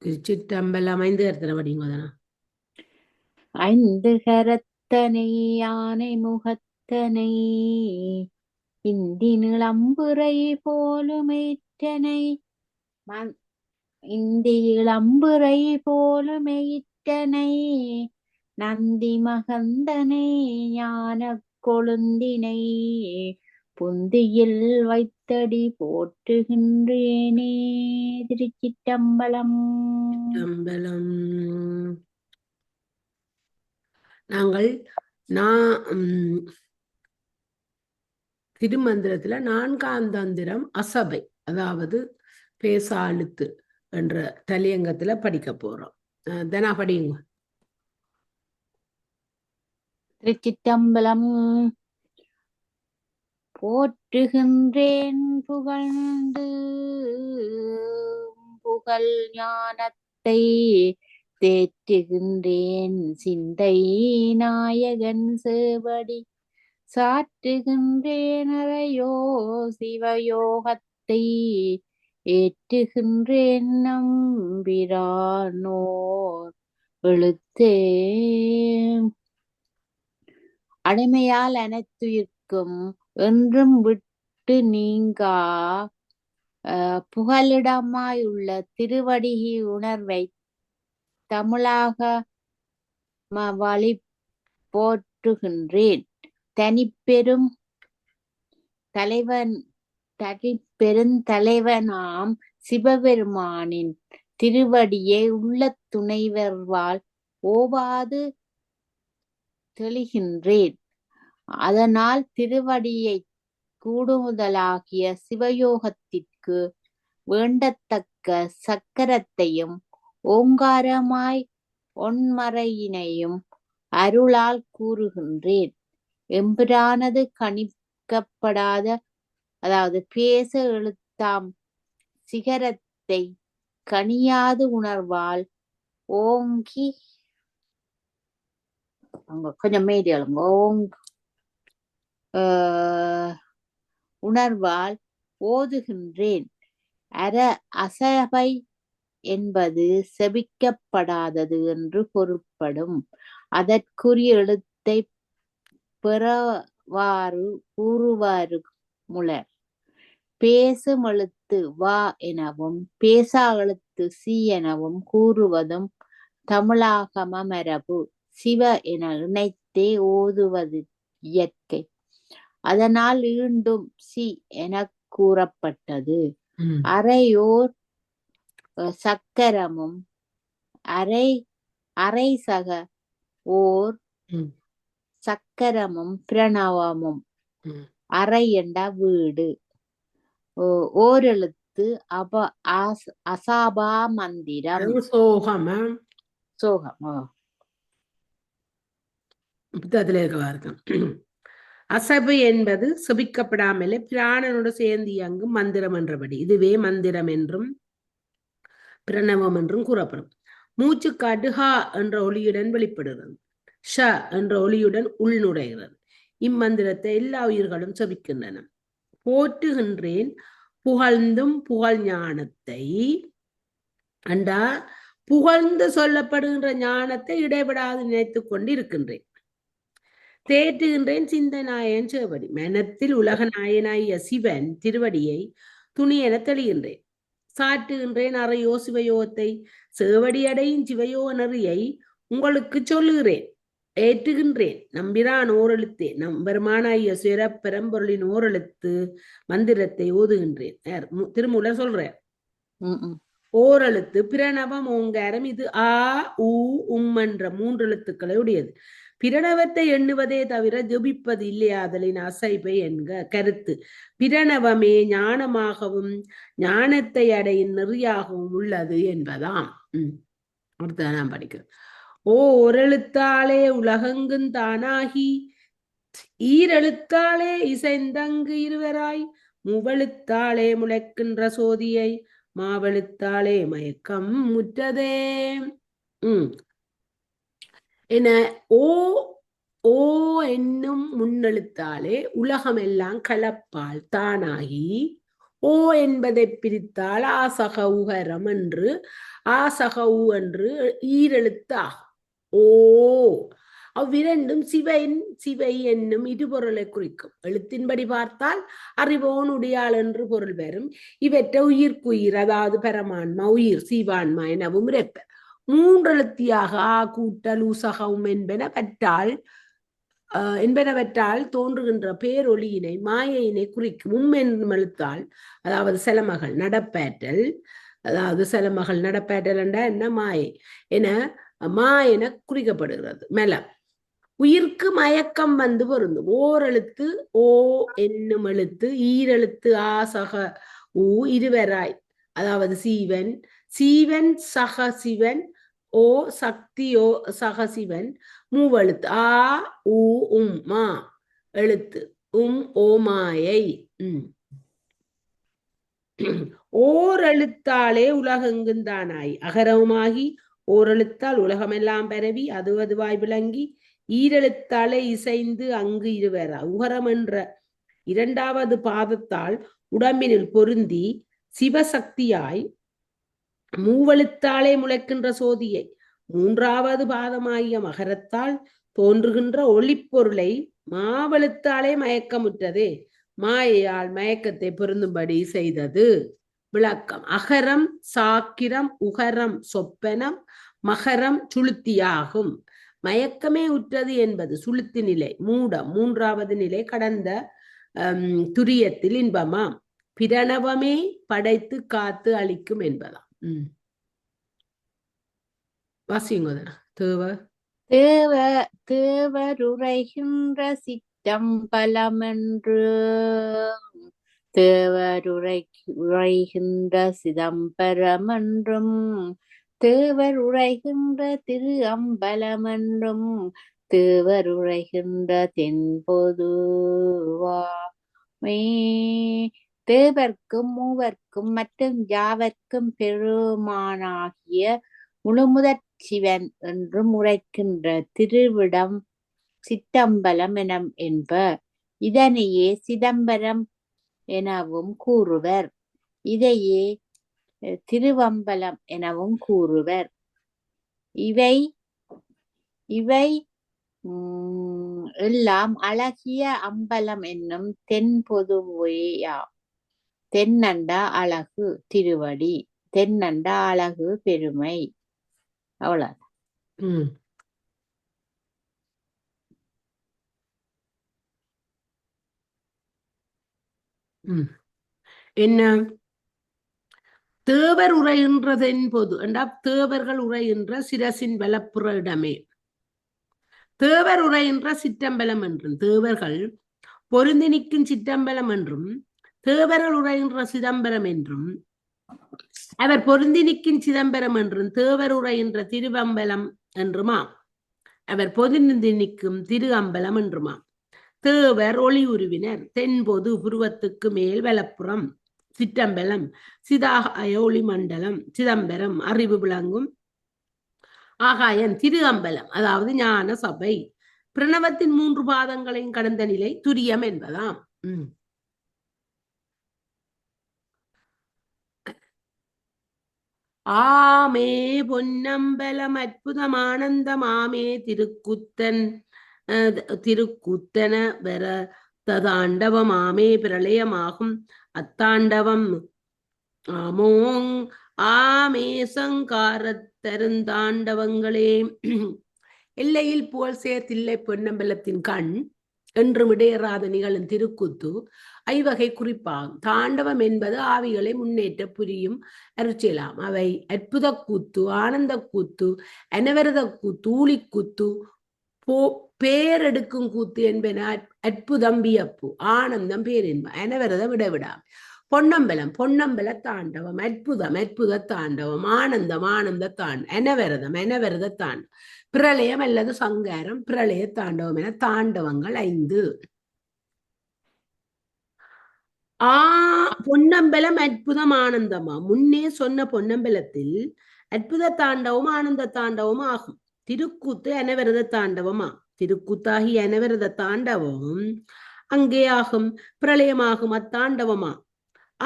திருச்சிற்றம்பலம் ஐந்து கருத்தனை படிங்கோதனா. ஐந்து கரத்தனை யானை முகத்தனை இந்தி நிளம்புரை போலுமேற்றனை இந்தி இளம்புரை போலுமேற்றனை நந்தி மகந்தனை ஞான கொழுந்தினை புந்தியில் வைத்தடி போற்றுகின்றேனே. திருச்சிற்றம்பலம். அம்பலம். நாங்கள் திருமந்திரத்துல 4ஆம் தந்திரம் அசபை, அதாவது பேசாழுத்து என்ற தலையங்கத்துல படிக்க போறோம். தனா படிங்க. திருச்சிற்றம்பலம். போற்றுகின்றேன் புகழ்ந்து புகழ் ஞானத்தை தேற்றுகின்றேன் சிந்தை நாயகன் சேவடி சாற்றுகின்றேன் அறையோ சிவயோகத்தை ஏற்றுகின்றேன் நம்பிரானோர் எழுத்தே. அடிமையால் அனைத்துயிர்க்கும் என்றும் விட்டு நீங்கா புகலிடமாயுள்ள திருவடி உணர்வை தமிழாக வழி போற்றுகின்றேன். தனிப்பெருந்தலைவனாம் சிவபெருமானின் திருவடியை உள்ள துணைவர்வால் ஓவாது தெளிகின்றேன். அதனால் திருவடியை கூடுதலாகிய சிவயோகத்திற்கு வேண்டத்தக்க சக்கரத்தையும் ஓங்காரமாய் ஒன்மறையினையும் அருளால் கூறுகின்றேன். எம்பிரானது கணிக்கப்படாத, அதாவது பேச எழுத்தாம் சிகரத்தை கனியாது உணர்வால் ஓங்கி கொஞ்சம் மேடி எழுங்க உணர்வால் ஓதுகின்றேன். அசபை என்பது செபிக்கப்படாதது என்று பொருட்படும். அதற்குரிய எழுத்தை பெறவாறு கூறுவாரு முலர். பேசும் எழுத்து வா எனவும் பேசா எழுத்து சி எனவும் கூறுவதும் தமிழாகம மரபு. சிவ என இணைத்தே ஓதுவது இயற்கை. அதனால் ஈண்டும் சி என கூறப்பட்டது. அரையோர் சக்கரமும் அரைசக ஓர் சக்கரமும் பிரணவமும் அரை என்ற வீடு. ஓரெழுத்து அசாபா மந்திரம் சோகம். அசபு என்பது செபிக்கப்படாமலே பிராணனோடு சேர்ந்து இயங்கும் மந்திரம் என்றபடி. இதுவே மந்திரம் என்றும் பிரணவம் என்றும் கூறப்படும். மூச்சுக்காட்டு ஹா என்ற ஒளியுடன் வெளிப்படுகிறது. ஷ என்ற ஒளியுடன் உள்நுழைகிறது. இம்மந்திரத்தை எல்லா உயிர்களும் செபிக்கின்றன. போற்றுகின்றேன் புகழ்ந்தும் புகழ் ஞானத்தை அண்டா புகழ்ந்து சொல்லப்படுகின்ற ஞானத்தை இடைவிடாது நினைத்துக் கொண்டு இருக்கின்றேன். தேற்றுகின்றேன் சிந்தநாயன் சேவடி. மனத்தில் உலக நாயனாய சிவன் திருவடியை துணி என தெளிகின்றேன். சாற்றுகின்றேன் அறையோ சிவயோகத்தை. சேவடியடையும் சிவயோக நெறியை உங்களுக்கு சொல்லுகிறேன். ஏற்றுகின்றேன் நம்பிரான் ஓரெழுத்தே. நம்பெருமானாய சிறப்பெரும்பொருளின் ஓரெழுத்து மந்திரத்தை ஓதுகின்றேன். திருமூலர் சொல்றேன். ஓரெழுத்து பிரணவம் ஓங்காரம். இது ஆ உ என்ற 3 எழுத்துக்களை உடையது. பிரணவத்தை எண்ணுவதே தவிர ஜபிப்பது இல்லையாதலின் அசைபை என்க கருத்து. பிரணவமே ஞானமாகவும் ஞானத்தை அடையும் நெறியாகவும் உள்ளது என்பதாம். அடுத்த நான் படிக்கிறேன். ஓரெழுத்தாலே உலகெங்கும் தானாகி ஈரெழுத்தாலே இசைந்தங்கு இருவராய் மூவெழுத்தாலே முளைக்கின்ற சோதியை மாவெழுத்தாலே மயக்கம் முற்றதே. என ஓ ஓ என்னும் முன்னெழுத்தாலே உலகமெல்லாம் கலப்பால் தானாகி ஓ என்பதை பிரித்தால் ஆசக உகரம் என்று ஆசக உ என்று ஈரெழுத்தாகும். ஓ அவ்விரண்டும் சிவை என்னும் இருபொருளை குறிக்கும். எழுத்தின்படி பார்த்தால் அறிவோன் உடையாள் என்று பொருள் வரும். இவற்றை உயிர்க்குயிர், அதாவது பரமான்மா, உயிர், சீவான்மா எனவும் இறைப்பர். மூன்றெழுத்தியாக ஆ கூட்டல் உசகம் என்பனவற்றால் தோன்றுகின்ற பேரொளியினை மாயையினை குறிக்கும். என்னும் எழுத்தால், அதாவது செலமகள் நடப்பேற்றல், அதாவது செலமகள் நடப்பேற்றல் என்றா என்ன, மாயை என மாயென குறிக்கப்படுகிறது. மெலம் உயிர்க்கு மயக்கம் வந்து பொருந்தும். ஓரெழுத்து ஓ என்னும் எழுத்து ஈரெழுத்து ஆசக ஊ இருவராய், அதாவது சீவன் சக சிவன், ஓ சக்தி ஓ சகசிவன், மூவெழுத்து ஆ உ மா எழுத்து ஓ மாயை. ஓரெழுத்தாலே உலகெங்குந்தானாய் அகரவுமாகி ஓரெழுத்தால் உலகமெல்லாம் பரவி அதுவாய் விளங்கி ஈரெழுத்தாலே இசைந்து அங்கு இருவரா உகரம் என்ற இரண்டாவது பாதத்தால் உடம்பினில் பொருந்தி சிவசக்தியாய் மூவெழுத்தாலே முளைக்கின்ற சோதியை மூன்றாவது பாதமாகிய மகரத்தால் தோன்றுகின்ற ஒளிப்பொருளை மாவெழுத்தாலே மயக்கமுற்றதே மாயையால் மயக்கத்தை பொருந்தும்படி செய்தது. விளக்கம். அகரம் சாக்கிரம், உகரம் சொப்பனம், மகரம் சுளுத்தியாகும். மயக்கமே உற்றது என்பது சுளுத்தி நிலை, மூடம் மூன்றாவது நிலை கடந்த துரியத்தில் இன்பமாம். பிரணவமே படைத்து காத்து அளிக்கும் என்பதாம். வாசிங்கோதனா. தேவருரைகின்ற சிற்றம்பலமென்று தேவருரைகின்ற சிதம்பரமென்றும் தேவர் உரைகின்ற திரு அம்பலமென்றும் தேவருரைகின்ற தென்பொதுவாமே தேவர்க்கும் மூவர்க்கும் மற்றும் யாவர்க்கும் பெருமானாகிய முழுமுதற் சிவன் என்றும் உரைக்கின்ற திருவிடம் சிற்றம்பலம் என்ப. இதனையே சிதம்பரம் எனவும் கூறுவர். இதையே திருவம்பலம் எனவும் கூறுவர். இவை எல்லாம் அழகிய அம்பலம் என்னும் தென்பொதுவையா. தென்னண்டா அழகு திருவடி, தென்னண்டா அழகு பெருமை. அவ்வளவு. என்ன தேவர் உரைகின்றதன் போது என்றா தேவர்கள் உரைகின்ற சிரசின் வலப்புற இடமே தேவர் உரைகின்ற சிற்றம்பலம் என்றும் தேவர்கள் பொருந்தி நிற்கும் சிற்றம்பலம் என்றும் தேவர்கள் உரைகின்ற சிதம்பரம் என்றும் அவர் பொருந்தி நிற்கும் சிதம்பரம் என்றும் தேவர் உரைகின்ற திருவம்பலம் என்றுமா அவர் பொருந்தி நிற்கும் திரு அம்பலம் என்றுமா. தேவர் ஒளி உருவினர் தென்பொது புருவத்துக்கு மேல் வலப்புறம் சிற்றம்பலம் சிதாகாய ஒளிமண்டலம் சிதம்பரம் அறிவு விளங்கும் ஆகாயன் திரு அம்பலம் அதாவது ஞான சபை. பிரணவத்தின் 3 பாதங்களையும் கடந்த நிலை துரியம் என்பதாம். ஆமே பொன்னம்பலம் அற்புதமானந்தம் ஆமே திருக்குத்தன பெற ததாண்டவம் ஆமே பிரளயமாகும் அத்தாண்டவம் ஆமோங் ஆமே சங்காரத்தருந்தாண்டவங்களே. எல்லையில் புகழ் சேர்த்தில்லை பொன்னம்பலத்தின் கண் என்றும் இடையறாத நிகழும் திருக்கூத்து ஐவகை குறிப்பாகும். தாண்டவம் என்பது ஆவிகளை முன்னேற்ற புரியும் அருட்சியலாம். அவை அற்புத கூத்து, ஆனந்த கூத்து, அனவரத கூத்து, ஊழிக்கூத்து, பேரெடுக்கும் கூத்து என்பன. அற்புதம் வியப்பு, ஆனந்தம் பேரென்ப, அனவரதம் விடவிடாம். பொன்னம்பல தாண்டவம், அற்புத தாண்டவம், ஆனந்த தாண்டவம், அனவரத தாண்டவம், பிரளயம் அல்லது சங்காரம், பிரளய தாண்டவம் என தாண்டவங்கள் 5. பொன்னம்பலம் அற்புதம் ஆனந்தமா. முன்னே சொன்ன பொன்னம்பலத்தில் அற்புத தாண்டவம் ஆனந்த தாண்டவம் ஆகும். திருக்கூத்து அனவரத தாண்டவமா. திருக்கூத்தாகி அனவரத தாண்டவம் அங்கே ஆகும். பிரளயமாகும் அத்தாண்டவமா.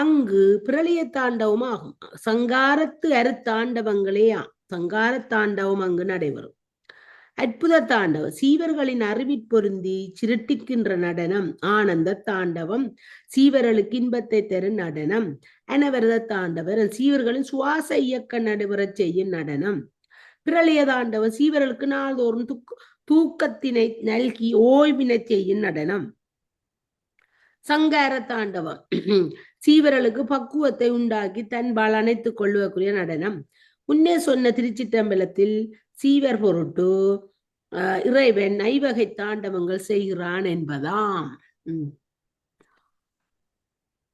அங்கு பிரளய தாண்டவம் ஆகும். சங்காரத்து அருத்தாண்டவங்களேயாம். சங்கார தாண்டவம் அங்கு நடைபெறும். அற்புத தாண்டவம் சீவர்களின் அறிவிற் பொருந்தி சிருட்டிக்கின்ற நடனம். ஆனந்த தாண்டவம் சீவர்களுக்கு இன்பத்தை தரும் நடனம். அனவரத தாண்டவர் சீவர்களின் சுவாச இயக்க நடைபெறச் செய்யும் நடனம். பிரளய தாண்டவம் சீவர்களுக்கு நாள்தோறும் தூக்கத்தினை நல்கி ஓய்வினை செய்யும் நடனம். சங்கார தாண்டவம் சீவர்களுக்கு பக்குவத்தை உண்டாக்கி தன்பால் அணைத்துக் கொள்வதற்குரிய நடனம். முன்னே சொன்ன திருச்சிற்றம்பலத்தில் சீவர் பொருட்டு இறைவன் ஐவகை தாண்டவங்கள் செய்கிறான் என்பதாம்.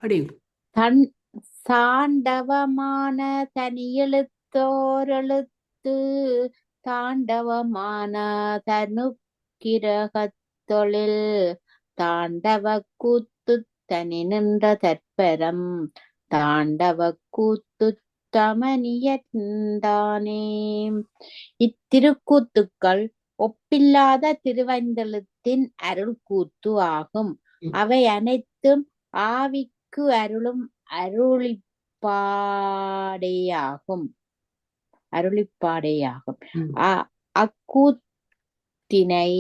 அப்படி தன் தாண்டவமான தனி எழுத்தோரெழுத்து தாண்டவமான தனுக்கிரகத்தொழில் தாண்டவ கூத்து தனி நின்ற தற்பரம் தாண்டவ கூத்து தமனியந்தானே. இத்திருக்கூத்துக்கள் ஒப்பில்லாத திருவைந்தெழுத்தின் அருள் கூத்து ஆகும். அவை அனைத்தும் ஆவிக்கு அருளும் அருளிப்பாடேயாகும். அக்கூத்தினை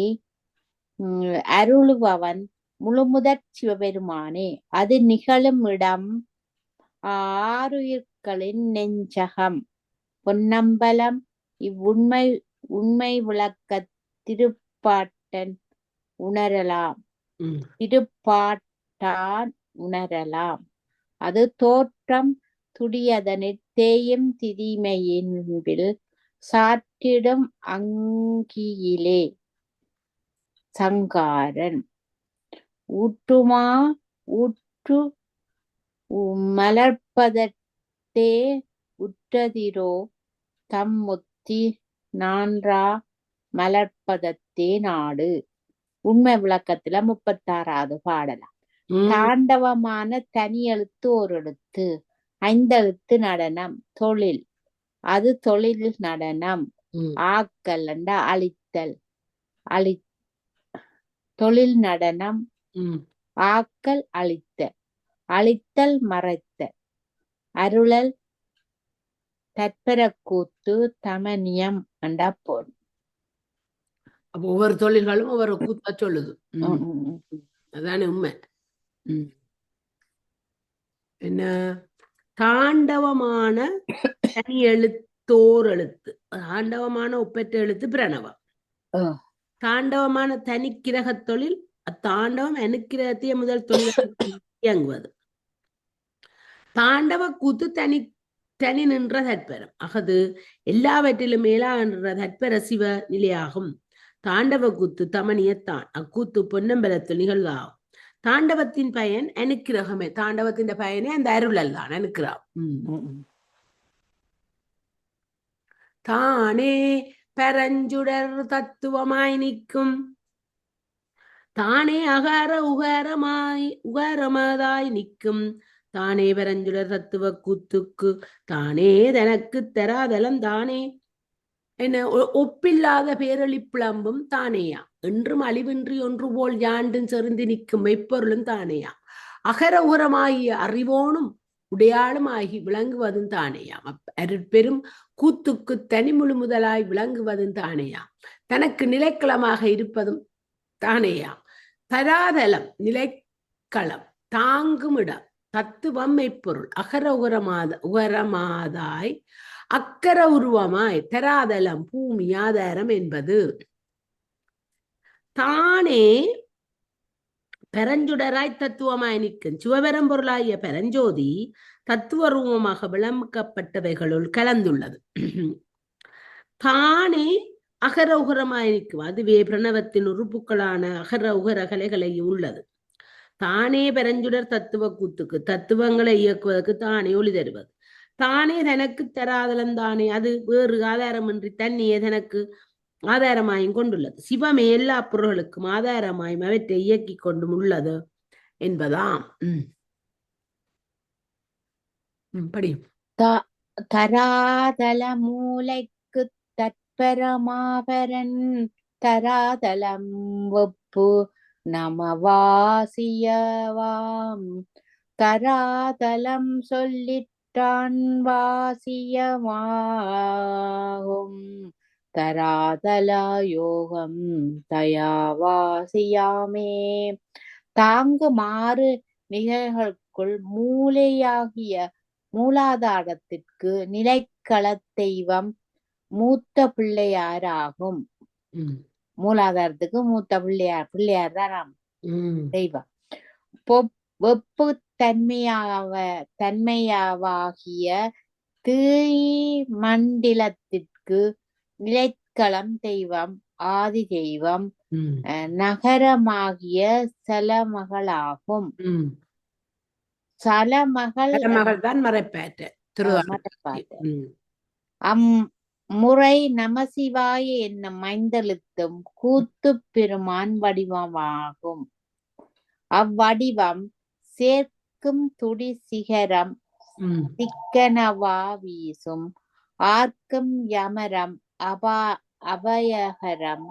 அருளுபவன் முழுமுதற் சிவபெருமானே. அது நிகழும் இடம் ஆருயிர்களின் நெஞ்சகம் பொன்னம்பலம். உண்மை விளக்க திருப்பாட்டன் உணரலாம். அது தோற்றம் துடியதனிற் தேயும் திதிமையின்பில் சாற்றிடும் அங்கியிலே சங்காரன் ஊற்று மலர்ப்பதத்தே உற்றதிரோ தம்முத்தி நான்றா மலர்ப்பதத்தே நாடு. உண்மை விளக்கத்துல 36வது பாடலாம். தாண்டவமான தனி எழுத்து ஒரு எழுத்து. ஐந்தெழுத்து நடனம் தொழில். அது தொழில் நடனம். ஆக்கல் என்ற அழித்தல். தொழில் நடனம் ஆக்கல் அழித்தல் மறைத்த அருளல் தற்பர கூத்து தமனியம் என்றா போடும். அப்போ ஒவ்வொரு தொழில்களும் ஒவ்வொரு கூத்தா சொல்லுது. அதானே உண்மை. என்ன தாண்டவமான தனி எழுத்தோர் எழுத்து. தாண்டவமான ஒப்பற்ற எழுத்து பிரணவம். தாண்டவமான தனி கிரக தொழில் அத்தாண்டவம் அனுக்கிரகத்தையே முதல் தொழில் இயங்குவது. தாண்டவ கூத்து தனி நின்ற தற்பரம். அகது எல்லாவற்றிலும் மேலா என்ற தற்பர சிவ நிலையாகும். தாண்டவ கூத்து தமனியத்தான். அக்கூத்து பொன்னம்பலத்தில் நிகழ்வாகும். தாண்டவத்தின் பயன் அனுக்கிரகமே. தாண்டவத்தின் பயனே அந்த அருளல் தான் அனுக்கிரகம். தானே பரஞ்சுடர் தத்துவமாய் நிற்கும். தானே அகார உகாரமதாய் நிற்கும். தானே பரஞ்சுடர் தத்துவ கூத்துக்கு தானே தனக்கு தராதலம் தானே. என்ன ஒப்பில்லாத பேரொளிப்பிளம்பும் தானேயா. என்றும் அழிவின்றி ஒன்று போல் யாண்டும் செறிந்து நிற்கும் மெய்ப்பொருளும் தானேயா. அகர உரமாகிய அறிவோனும் உடையாளும் ஆகி விளங்குவதும் தானேயாம். அருட்பெரும் கூத்துக்கு தனி முழு முதலாய் விளங்குவதும் தானேயாம். தனக்கு நிலைக்களமாக இருப்பதும் தானேயாம். தராதலம் நிலைக்களம் தாங்கும் இடம் தத்துவம் மெய்ப்பொருள். அகர உகரமாதாய் அக்கர உருவமாய் தராதலம் பூமி ஆதாரம் என்பது. தானே பெரஞ்சுடராய் தத்துவமாய் நிற்கும் சிவபெரும்பொருளாகிய பெரஞ்சோதி தத்துவ ரூபமாக விளக்கப்பட்டவைகளுள் கலந்துள்ளது. தானே அகர உகரமாய் நிற்கும். அதுவே பிரணவத்தின் உறுப்புகளான அகர உகர கலைகளையும் உள்ளது. தானே பெரஞ்சுடர் தத்துவ கூத்துக்கு தத்துவங்களை இயக்குவதற்கு தானே ஒளி தருவது. தானே தனக்கு தராதலம் தானே. அது வேறு ஆதாரமின்றி தன்னையே தனக்கு ஆதாரமாயும் கொண்டுள்ளது. சிவமே எல்லா பொருள்களுக்கும் ஆதாரமாயும் அவற்றை இயக்கி கொண்டும் உள்ளது என்பதாம். படியும். தராதல மூளைக்கு தற்பரமாபரன் தராதலம் ஒப்பு நமவாசியவாம். தராதலம் சொல்லிட்டான் வாசியமாகும் தராதல யோகம் தயாவாசியாமே. தாங்குமாறு நிகழ்களுக்குள் மூலையாகிய மூலாதாரத்திற்கு நிலைக்கள தெய்வம் மூத்த பிள்ளையாராகும். மூலாதாரத்துக்கு மூத்த பிள்ளையார் தான் தெய்வம். வெப்பு தன்மையாவாகிய மண்டலத்திற்கு நிலைக்களம் தெய்வம் ஆதி தெய்வம் நகரமாகிய சலமகளாகும். சலமகள் தான் மறைப்பாற்று. அம்முறை நமசிவாய என்னும் மைந்தெழுத்தும் கூத்து பெருமான் வடிவமாகும். அவ்வடிவம் சேர்க்கும் துடி சிகரம் திக்கனவா வீசும் ஆர்க்கும் யமரம் அபயகரம்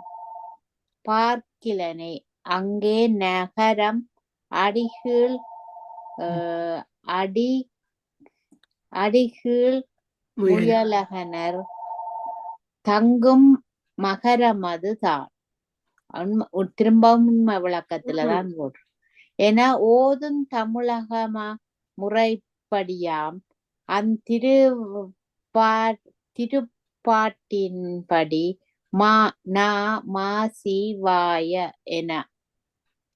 பார்க்கிலனே அங்கே நகரம் அடிகீழ் முயலகனர் தங்கும் மகரமது தான். திரும்பவும் விளக்கத்துலதான் போடுறோம். என ஓதும் தமிழகமா முறைப்படியாம் திருப்பாட்டின்படி மாசிவாய என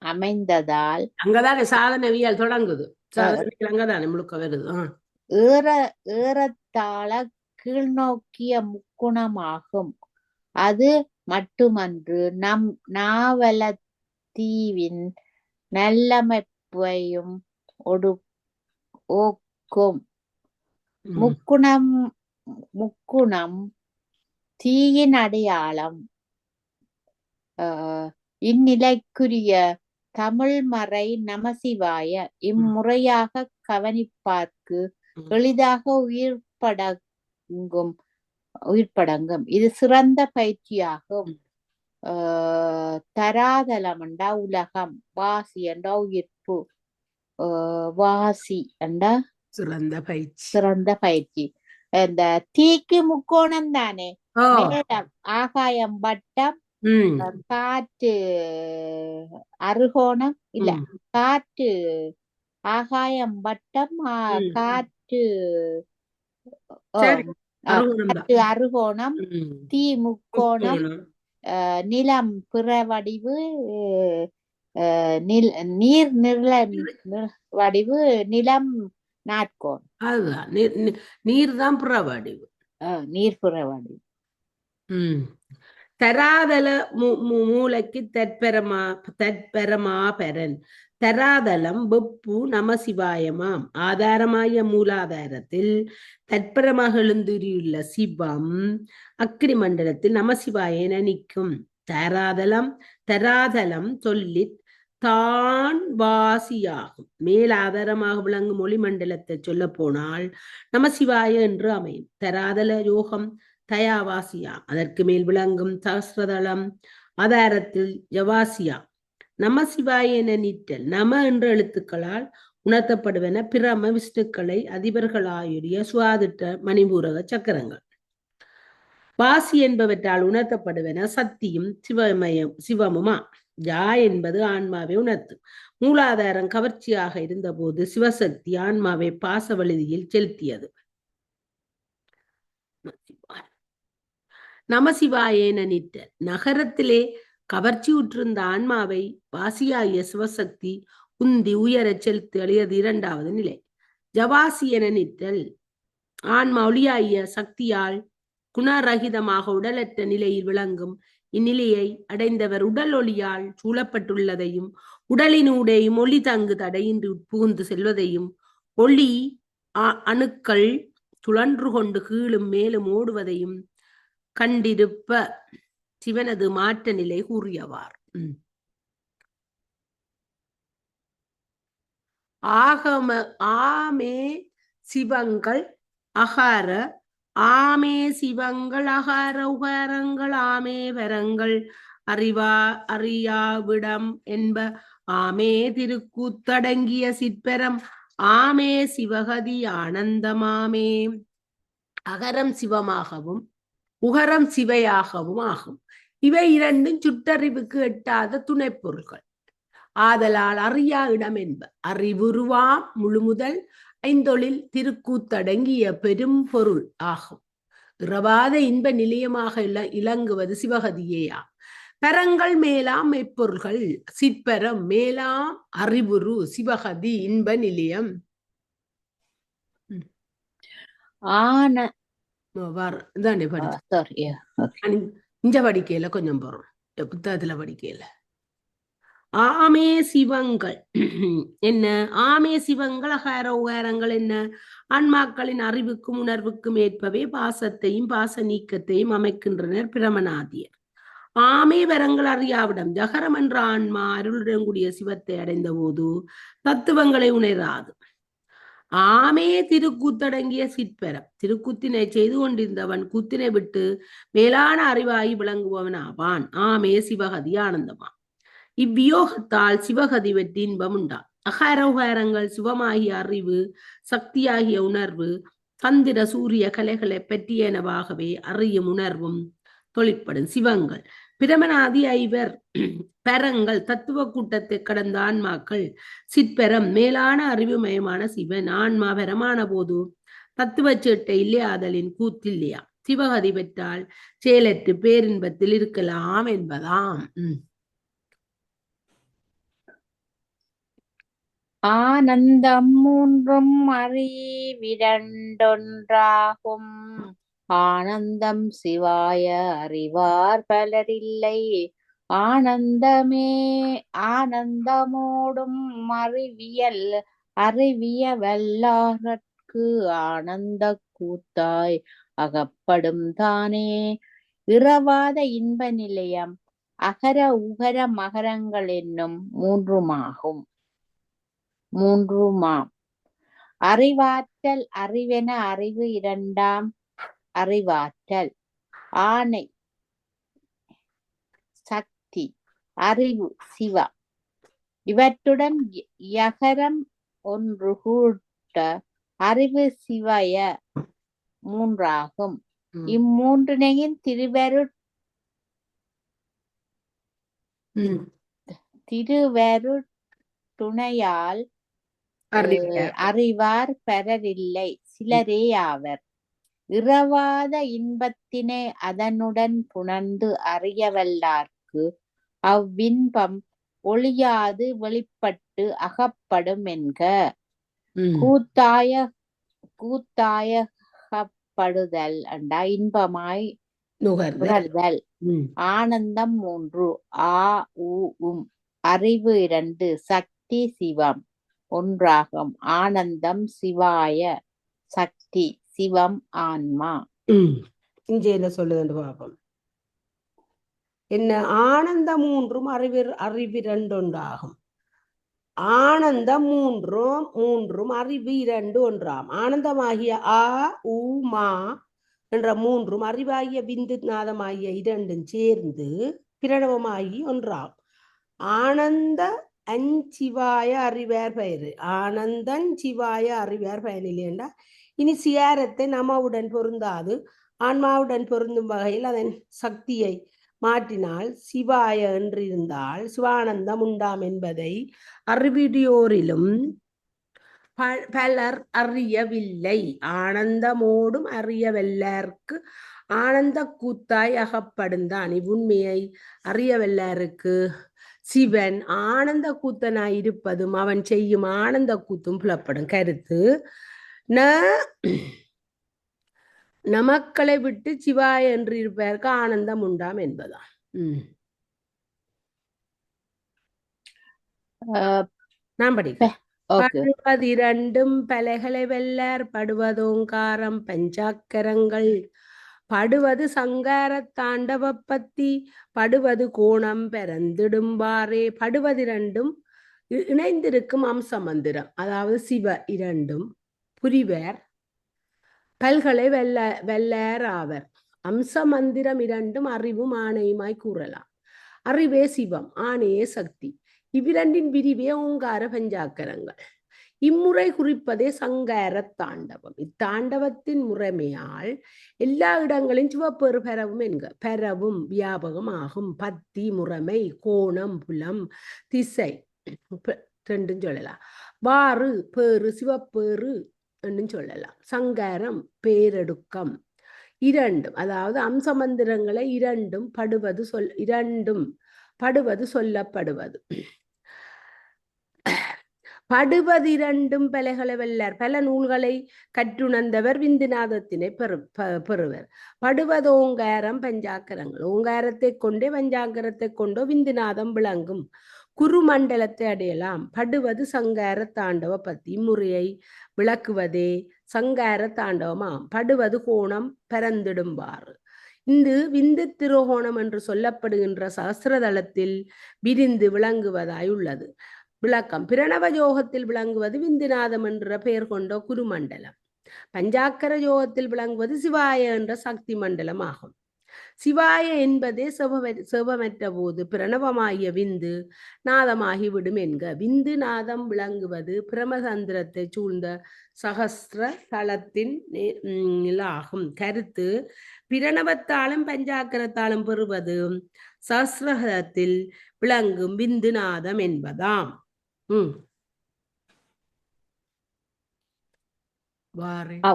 அமைந்ததால் அங்கதானே சாதனவியல் தொடங்குது. அங்கதானே முழுக்க வருது. ஏறத்தாழ கீழ்நோக்கிய முக்குணமாகும். அது மட்டுமன்று நம் நாவலத்தீவின் நல்லமைப்பையும் ஓக்கும். முக்குணம் தீயின் அடையாளம். இந்நிலைக்குரிய தமிழ்மறை நமசிவாய இம்முறையாக கவனிப்பார்க்கு எளிதாக உயிர்ப்படங்கும். இது சிறந்த பயிற்சியாகும். தராதலம் என்றா உலகம், வாசி என்றா உயிர்ப்பு, வாசி என்றா சிறந்த பயிற்சி. இந்த தீக்கு முக்கோணம் தானே, ஆகாயம் வட்டம், காற்று அறுகோணம் இல்ல, காற்று ஆகாயம் வட்டம், காற்று அறுகோணம், தீ முக்கோணம், நிலம் பிறவடிவு, நீர் வடிவு, நிலம் நாட்கோணம். அதுதான் நீர் தான் புறவடிவு. நீர் புறவடிவு. தராதல மூளைக்கு தற்பெரமா பெறன். தராதலம் வெப்பு நமசிவாயமாம். ஆதாரமாய மூலாதாரத்தில் தற்பரமாக எழுந்துள்ள சிவம் அக்கினி மண்டலத்தில் நமசிவாய நிற்கும். தராதலம் சொல்லி தான் வாசியாகும். மேலாதாரமாக விளங்கும் ஒளி மண்டலத்தை சொல்ல போனால் நமசிவாய என்று அமையும். தராதல யோகம் தயாவாசியா. அதற்கு மேல் விளங்கும் சஹஸ்ரதளம் ஆதாரத்தில் ஜவாசியா. நமசிவாய என நீட்டல் நம என்ற எழுத்துக்களால் உணர்த்தப்படுவன பிரம விஷ்ணுக்களை அதிபர்களாயுடைய சுவாதிட்ட மணிபூரக சக்கரங்கள். வாசி என்பவற்றால் உணர்த்தப்படுவன சக்தியும் சிவமுமா. ஜா என்பது ஆன்மாவை உணர்த்தும். மூலாதாரம் கவர்ச்சியாக இருந்த போது சிவசக்தி ஆன்மாவை பாச வழியில் செலுத்தியது. நமசிவாயேன நிற்றல். நகரத்திலே கவர்ச்சி உற்றிருந்த ஆன்மாவை வாசியாகிய சிவசக்தி உந்தி உயர செலுத்தி அழியது இரண்டாவது நிலை. ஜவாசி என நிற்றல். ஆன்மா ஒளியாகிய சக்தியால் குணரகிதமாக உடலற்ற நிலையில் விளங்கும். இந்நிலையை அடைந்தவர் உடல் ஒளியால் சூழப்பட்டுள்ளதையும் உடலினூடையும் ஒளி தங்கு தடையின்றி உட்புகுந்து செல்வதையும் ஒளி அணுக்கள் சுழன்று கொண்டு கீழும் மேலும் ஓடுவதையும் கண்டிருப்ப சிவனது மாற்ற நிலை கூறியவார். ஆமே சிவங்கள் அகார, ஆமே சிவங்கள் அகார உகாரங்கள், ஆமே வரங்கள் அறியாவிடம் என்ப ஆமே திருக்கூத்தடங்கிய சிற்பரம் ஆமே சிவகதி ஆனந்தமாமே. அகரம் சிவமாகவும் உகரம் சிவையாகவும் ஆகும். இவை இரண்டும் சுட்டறிவுக்கு எட்டாத துணைப்பொருள்கள். ஆதலால் அறியா இடம் என்ப. அறிவுருவாம் முழுமுதல் ஐந்தொழில் திருக்கூத்தடங்கிய பெரும் பொருள் ஆகும். இறவாத இன்ப நிலையமாக இலங்குவது சிவகதியேயா. பரங்கள் மேலாம் மெய்ப்பொருள்கள் சிற்பரம் மேலாம் அறிவுரு சிவகதி இன்ப நிலையம். இதாண்டி இஞ்ச படிக்கையில கொஞ்சம் போறோம், புத்தகத்துல படிக்கையில. ஆமே சிவங்கள் என்ன? ஆமே சிவங்கள் அகார உகாரங்கள் என்ன? ஆன்மாக்களின் அறிவுக்கும் உணர்வுக்கும் ஏற்பவே பாசத்தையும் பாச நீக்கத்தையும் அமைக்கின்றனர் பிரமநாதியர். ஆமே வரங்கள் அறியாவிடம் ஜகரம் என்ற ஆன்மா அருளுடன் கூடிய சிவத்தை அடைந்த போது தத்துவங்களை உணராது. ஆமே திருக்கூத்தடங்கிய சிற்பரம். திருக்கூத்தினை செய்து கொண்டிருந்தவன் கூத்தினை விட்டு மேலான அறிவாகி விளங்குபவன் ஆவான். ஆமே சிவகதி ஆனந்தமா. இவ்வியோகத்தால் சிவகதி வெற்றி இன்பம் உண்டா. அகார உகாரங்கள் சிவமாகிய அறிவு சக்தியாகிய உணர்வு சந்திர சூரிய கலைகளை பற்றியனவாகவே அறியும் உணர்வும் தொழிற்படும். சிவங்கள் பிரமநாதி ஐவர் பரங்கள் தத்துவ கூட்டத்தை கடந்த ஆன்மாக்கள் சிற்பரம் மேலான அறிவுமயமான சிவன். ஆன்மா பரமான போது தத்துவ சேட்டை இல்லையாதலின் கூத்தில்லையா. சிவகதி பெற்றால் செயலற்று பேரின்பத்தில் இருக்கலாம் என்பதாம். ஆனந்தம் மூன்றும் அறிவிரண்டொன்றாகும். ஆனந்தம் சிவாய அறிவார் பலரில்லை. ஆனந்தமே ஆனந்தமோடும் அறிவிய வல்லார்க்கு ஆனந்த கூத்தாய் அகப்படும் தானே. இறவாத இன்ப நிலையம் அகர உகர மகரங்கள் என்னும் மூன்றுமாம். அறிவாற்றல் அறிவென அறிவு இரண்டாம் அறிவாற்றல். ஆணை சக்தி அறிவு சிவா. இவற்றுடன் யகரம் ஒன்று கூட்ட அறிவு சிவய மூன்றாகும். இம்மூன்றினையும் திருவரு துணையால் அறிவார் பெறரில்லை சிலரே ஆவர். இறவாத இன்பத்தினை அதனுடன் புணர்ந்து அறியவல்லார்க்கு அவ்வின்பம் ஒளியாது வெளிப்பட்டு அகப்படும் என்க. கூத்தாயகப்படுதல் அண்டா இன்பமாய் நுகர்தல். ஆனந்தம் மூன்று அறிவு இரண்டு சக்தி சிவம் ஒன்றாகும். ஆனந்தம் சிவாய சக்தி சிவம் ஆன்மா. இங்க என்ன சொல்லுது பாப்போம். என்ன? ஆனந்தம் மூன்றும் அறிவிரண்டொன்றாகும். ஆனந்தம் மூன்றும் அறிவு இரண்டு ஒன்றாம். ஆனந்தமாகிய ஆ உ மா என்ற மூன்றும் அறிவாகிய விந்து நாதமாகிய இரண்டும் சேர்ந்து பிரணவமாகி ஒன்றாகும். ஆனந்த அஞ்சிவாய அறிவார் பெயரு. ஆனந்தன் சிவாய அறிவார் பயனில்லைண்டா. இனி சியாரத்தை நமவுடன் பொருந்தாது ஆன்மாவுடன் பொருந்தும் வகையில் அதன் சக்தியை மாற்றினால் சிவாய என்றிருந்தால் சிவானந்தம் உண்டாம் என்பதை அறிவியோரிலும் பலர் அறியவில்லை. ஆனந்தமோடும் அறியவல்லாருக்கு ஆனந்த கூத்தாய் அகப்படுந்தான். இவ்வுண்மையை அறியவல்லாருக்கு சிவன் ஆனந்த கூத்தனாய் இருப்பதும் அவன் செய்யும் ஆனந்த கூத்தும் புலப்படும். கருத்து நமக்களை விட்டு சிவாய் என்று இருப்பதற்கு ஆனந்தம் உண்டாம் என்பதாம். நான் படிக்கிறேன். படுவதிரண்டும் பலைகளை வெல்லார் படுவதோங்காரம் பஞ்சாக்கரங்கள் படுவது சங்கார தாண்டவ பத்தி படுவது கோணம் பெறந்திடும்பாரே. படுவதிரண்டும் இணைந்திருக்கும் அம்ச மந்திரம், அதாவது சிவ இரண்டும் புரிவர் பல்களை வெல்லார் ஆவர். அம்ச மந்திரம் இரண்டும் அறிவும் ஆணையுமாய் கூறலாம். அறிவே சிவம், ஆணையே சக்தி. இவ்விரண்டின் விரிவே ஓங்கார பஞ்சாக்கரங்கள். இம்முறை குறிப்பதே சங்கார தாண்டவம். இத்தாண்டவத்தின் முறைமையால் எல்லா இடங்களிலும் சிவப்பேறு பெறவும் என்க பெறவும் வியாபகம் ஆகும். பத்தி, முறைமை, கோணம், புலம், திசை ரெண்டும் சொல்லலாம். வாறு பேறு சிவப்பேறு என்றும் சொல்லலாம். சங்காரம் பேரெடுக்கம் இரண்டும், அதாவது அம்சமந்திரங்களை இரண்டும் படுவது சொல்லப்படுவது. படுவதிரண்டும் பலகளை வெல்லர். பல நூல்களை கற்றுணர்ந்தவர் விந்துநாதத்தினை பெறுவர். படுவது ஓங்காரம் பஞ்சாக்கரங்கள். ஓங்காரத்தை கொண்டே பஞ்சாக்கரத்தை கொண்டோ விந்துநாதம் விளங்கும். குருமண்டலத்தை அடையலாம். படுவது சங்கார தாண்டவ பத்தி முறையை விளக்குவதே சங்கார தாண்டவமாம். படுவது கோணம் பரந்திடும்பாறு. விந்து திருகோணம் என்று சொல்லப்படுகின்ற சகஸ்ரதளத்தில் விரிந்து விளங்குவதாய் உள்ளது. விளக்கம்: பிரணவ யோகத்தில் விளங்குவது விந்துநாதம் என்ற பெயர் கொண்ட குருமண்டலம். பஞ்சாக்கர யோகத்தில் விளங்குவது சிவாய என்ற சக்தி மண்டலம் ஆகும். சிவாய என்பதே செவமற்ற போது பிரணவமாகிய விந்து நாதமாகிவிடும் என்க. விந்து நாதம் விளங்குவது பிரமசந்திரத்தை சூழ்ந்த சகஸ்ர தளத்தின் ஆகும். கருத்து: பிரணவத்தாலும் பஞ்சாக்கரத்தாலும் பெறுவது சகஸ்ரத்தில் விளங்கும் விந்து நாதம் என்பதாம்.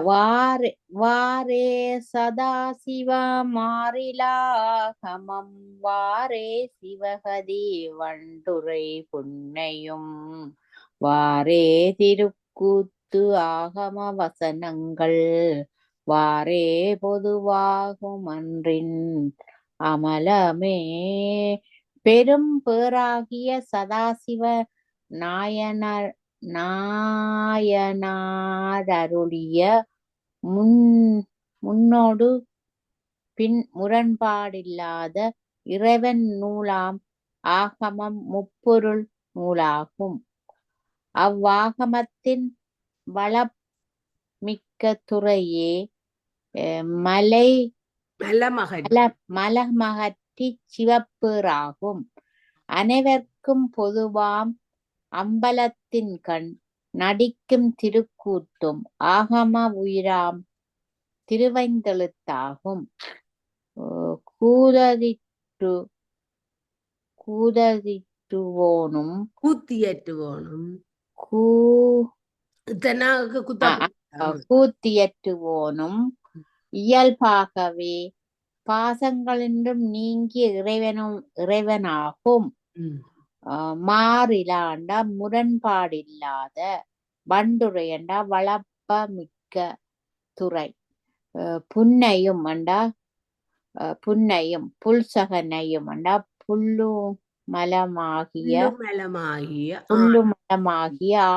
வாரே சதாசிவ மாறிலாகமம் வாரே சிவகதி வண்டுரை புன்னையும் வாரே திருக்கூத்து ஆகம வசனங்கள் வாரே பொதுவாகும் அன்றின் அமலமே. பெரும் பேராகிய சதாசிவ நாயனாரருளிய முன்னோடு பின் முரண்பாடில்லாத இறைவன் நூலாம் ஆகமம் முப்பொருள் நூலாகும். அவ்வாகமத்தின் வளமிக்க துறையே மலமகற்றி சிவப்பேறாகும். அனைவர்க்கும் பொதுவாம் அம்பலத்தின் கண் நடிக்கும் திருக்கூத்தும் ஆகம உயிராம் திருவைந்தெழுத்தாகும். கூததிற்றுவோனும் கூத்தியற்றுவோனும் இயல்பாகவே பாசங்களின்றும் நீங்கிய இறைவனாகும். மாறிலாண்டா முரண்பாடில்லாத, வண்டுரையண்டா வளப்பமிக்க துறை, புன்னையும் அண்டா புன்னையும் புல்சகனையும் அண்டா புல்லு மலமாகிய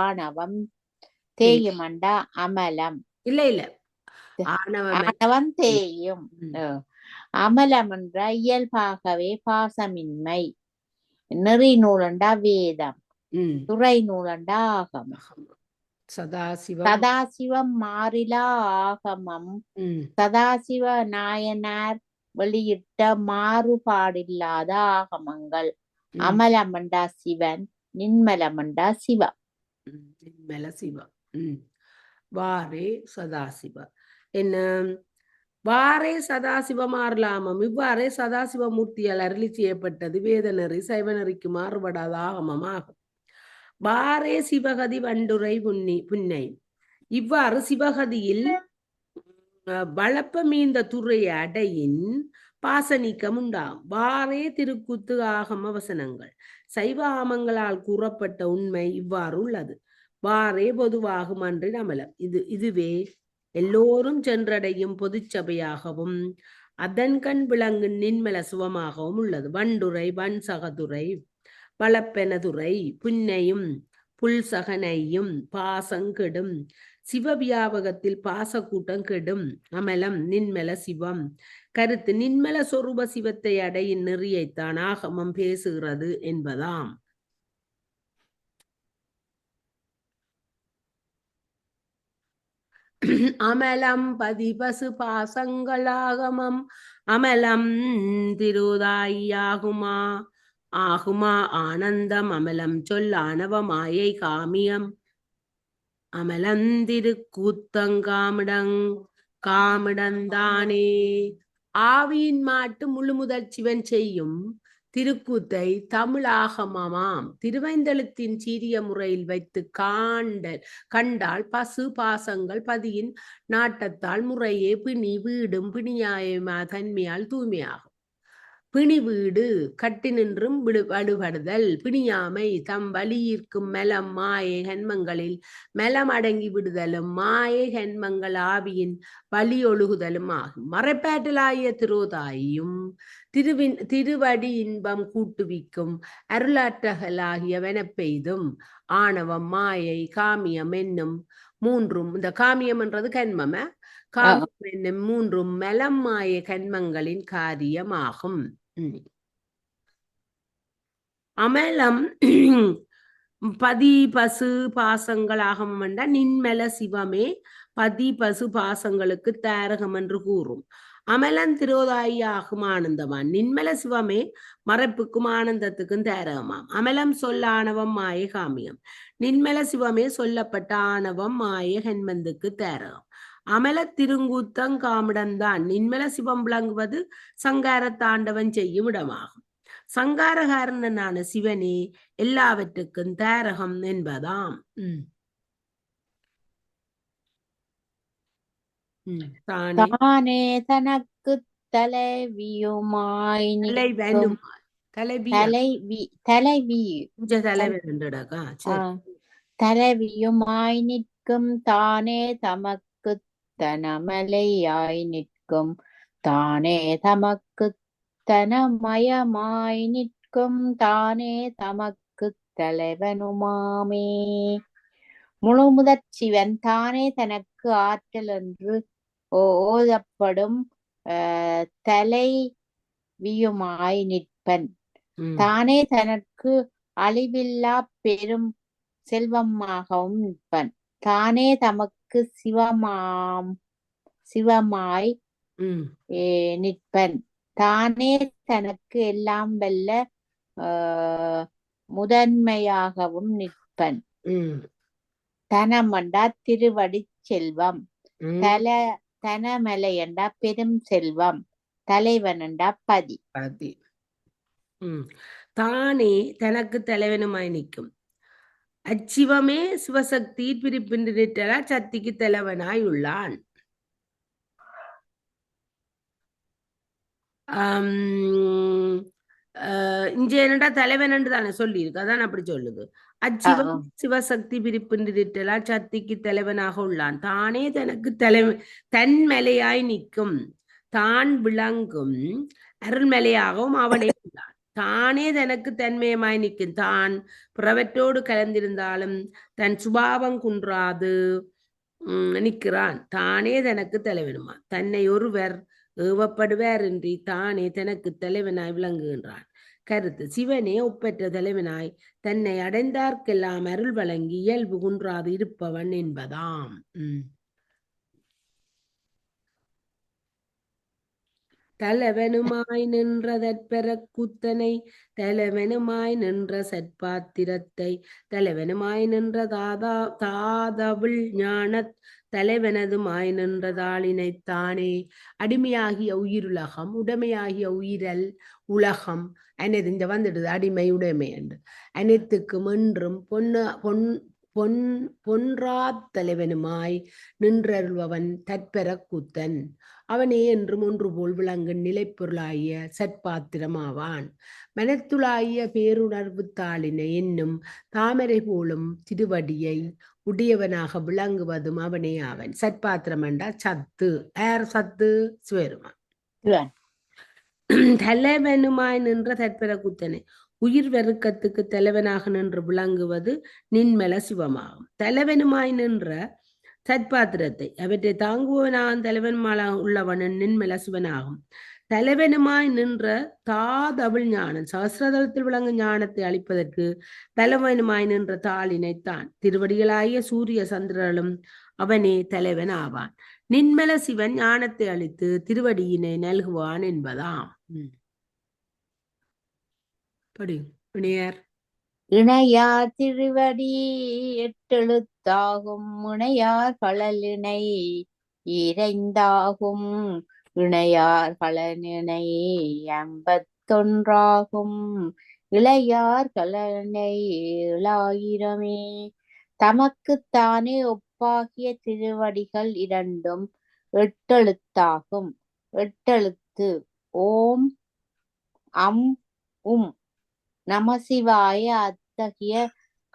ஆணவம் தேயுமண்டா அமலம் ஆணவம் தேயும். அமலம் என்ற இயல்பாகவே பாசமின்மை. நெறி நூலண்டா வேதம், துறை நூலண்டா ஆகமம். சதாசிவம் மாறிலா ஆகமம் சதாசிவ நாயனார் வெளியிட்ட மாறுபாடில்லாத ஆகமங்கள். அமலமண்டா சிவன், நின்மலமண்டா சிவம். நின்மல சிவம். வாரே சதாசிவ என்ன வாரே சதாசிவமாறலாமம். இவ்வாறே சதாசிவமூர்த்தியால் அருளி செய்யப்பட்டது வேதநெறி சைவநெறிக்கு மாறுபடாத ஆகமமாகும். வாரே சிவகதி வண்டுரை புன்னை. இவ்வாறு சிவகதியில் வளப்ப மீந்த துறையை அடையின் பாசநீக்கம் உண்டாம். வாரே திருக்கூத்து ஆகம வசனங்கள். சைவ ஆமங்களால் கூறப்பட்ட உண்மை இவ்வாறு உள்ளது. வாரே பொதுவாகும் அன்றின் அமலம். இதுவே எல்லோரும் சென்றடையும் பொது சபையாகவும் அதன் கண் விளங்கு நின்மல சுவமாகவும் உள்ளது. வண்டுரை, வன்சகதுரை, வளப்பெனதுரை, புன்னையும் புல்சகனையும் பாசங்கெடும். சிவவியாபகத்தில் பாசக்கூட்டம் கெடும். அமலம் நின்மல சிவம். கருத்து: நின்மல சொரூப சிவத்தை அடையின் நெறியைத்தான் ஆகமம் பேசுகிறது என்பதாம். அமலம் பதிபசு பாசங்களாகமம் அமலம் திருதாயியாகுமா ஆகுமா ஆனந்தம் அமலம் சொல் ஆணவ மாயை காமியம் அமலந்திரு கூத்தங்காமிடங் காமிடந்தானே. ஆவியின் மாட்டு முழுமுதற் சிவன் செய்யும் திருக்கூத்தை தமிழாகமமாம் திருவைந்தெழுத்தின் சீரிய முறையில் வைத்து கண்டால் பசு பாசங்கள் பதியின் நாட்டத்தால் முறையே பிணி வீடும் பிணியாயமா தன்மையால் தூய்மையாகும். பிணி வீடு கட்டி நின்றும் வடுபடுதல் பிணியாமை தம் வலியிற்கும் மெலம் மாயை கன்மங்களில் மெலம் அடங்கி விடுதலும் மாயை கன்மங்கள் ஆவியின் வலி ஒழுகுதலும் ஆகும். மறைப்பாற்றலாகிய திரோதாயும் திருவடி இன்பம் கூட்டுவிக்கும் அருளாற்றகளாகிய வெனப்பெய்தும் ஆணவம் மாயை காமியம் என்னும் மூன்றும், இந்த காமியம் என்றது கன்மம, காமியம் என்னும் மூன்றும் மெலம் மாய கன்மங்களின் காரியமாகும். அமலம் பதி பசு பாசங்களாகும் என்றால் நின்மல சிவமே பதி பசு பாசங்களுக்கு தாரகம் என்று கூறும். அமலன் திரோதாயியாகும் ஆனந்தமான் நின்மல சிவமே மறைப்புக்கும் ஆனந்தத்துக்கும் தாரகமாம். அமலம் சொல்ல ஆணவம் மாய காமியம், நின்மல சிவமே சொல்லப்பட்ட ஆணவம் மாய கன்மந்துக்கு தாரகம். அமல திருங்கூத்தங் காமிடந்தான் நின்மல சிவம் விளங்குவது சங்கார தாண்டவன் செய்யும் இடமாகும். சங்காரகாரனான சிவனே எல்லாவற்றுக்கும் தாரகம் என்பதாம். தானே தனக்கு தலைவியுமாய் தலைவியுமாய் நிற்கும் தானே தமக்கு தனமலையாய் நிற்கும் தானே தமக்கு தனமயமாய் நிற்கும் தானே தமக்கு தலைவனுமாமே. முழு முதற் சிவன் தானே தனக்கு ஆற்றல் என்று ஓதப்படும் தலைவியுமாய் நிற்பன். தானே தனக்கு அழிவில்லா பெரும் செல்வமாகவும் நிற்பன். தானே தமக்கு சிவமாய் நிற்பன். தானே தனக்கு எல்லாம் வல்ல முதன்மையாகவும் நிற்பன். தனமண்டா திருவடி செல்வம், தனமலையண்டா பெரும் செல்வம், தலைவனண்டா பதி. தானே தனக்கு தலைவனுமாய் நிற்கும் அச்சிவமே சிவசக்தி பிரிப்பின்றி நிற்றலா சக்திக்கு தலைவனாய் உள்ளான். இங்க என்னடா தலைவன் என்று தானே சொல்லி இருக்கு, அதான் அப்படி சொல்லுது. அச்சிவம் சிவசக்தி பிரிப்பின்றி நிற்றலா சக்திக்கு தலைவனாக உள்ளான். தானே தனக்கு தன்மலையாய் நிற்கும் தான் விளங்கும் அருள்மலையாகவும் அவனே உள்ளான். தானே தனக்கு தன்மயமாய் நிற்கும் தான் புறவற்றோடு கலந்திருந்தாலும் தன் சுபாவம் குன்றாது நிற்கிறான். தானே தனக்கு தலைவனுமா தன்னை ஒருவர் ஏவப்படுவார் இன்றி தானே தனக்கு தலைவனாய் விளங்குகின்றான். கருத்து: சிவனே ஒப்பற்ற தலைவனாய் தன்னை அடைந்தார்க்கெல்லாம் அருள் வழங்கி இயல்பு குன்றாது இருப்பவன் என்பதாம். தலைவனுமாய் நின்ற தற்பெற கூத்தனை தலைவனுமாய் நின்ற சற்பாத்திரத்தை தலைவனுமாய் நின்ற தாதவிழ் ஞான தலைவனதுமாய் நின்ற தாளினைத்தானே. அடிமையாகிய உயிருலகம் உடைமையாகிய உயிரல் உலகம் அனைத்து இங்க வந்துடுது அடிமை உடைமை என்று அனைத்துக்கும் என்றும் பொன்றா தலைவனுமாய் நின்றருள்பவன் தற்பெற கூத்தன் அவனே என்றும் ஒன்று போல் விளங்கும் நிலைப்பொருளாகிய சற்பாத்திரமாவான். மனத்துளாகிய பேருணர்வு தாளினை என்னும் தாமரை போலும் திருவடியை உடையவனாக விளங்குவதும் அவனே ஆவன். சற்பாத்திரம் என்றா சத்து. யார் சத்து? சிவருமான். தலைவனுமாய் நின்ற தற்பெற கூத்தனை உயிர் வெறுக்கத்துக்கு தலைவனாக நின்று விளங்குவது நின்மல சிவமாகும். தலைவனுமாய் நின்ற சற்பாத்திரத்தை அவற்றை தாங்குவனான் தலைவன்மாலாக உள்ளவன் நின்மல சிவனாகும். தலைவனுமாய் நின்ற தாதவிழ் ஞானம் சகசிரதளத்தில் விளங்கும் ஞானத்தை அளிப்பதற்கு தலைவனுமாய் நின்ற தாளினைத்தான் திருவடிகளாகிய சூரிய சந்திரனும் அவனே தலைவன் ஆவான். நின்மல சிவன் ஞானத்தை அளித்து திருவடியினை நல்குவான் என்பதாம். படி இணையார் திருவடி எட்டெழுத்தாகும் முனையார் களலினை இறைந்தாகும் இணையார் களனினை 51 இளையார் களனை 7,000 தமக்குத்தானே ஒப்பாகிய திருவடிகள் இரண்டும் எட்டெழுத்தாகும். எட்டெழுத்து ஓம் அம் உம் நமசிவாய. அத்தகைய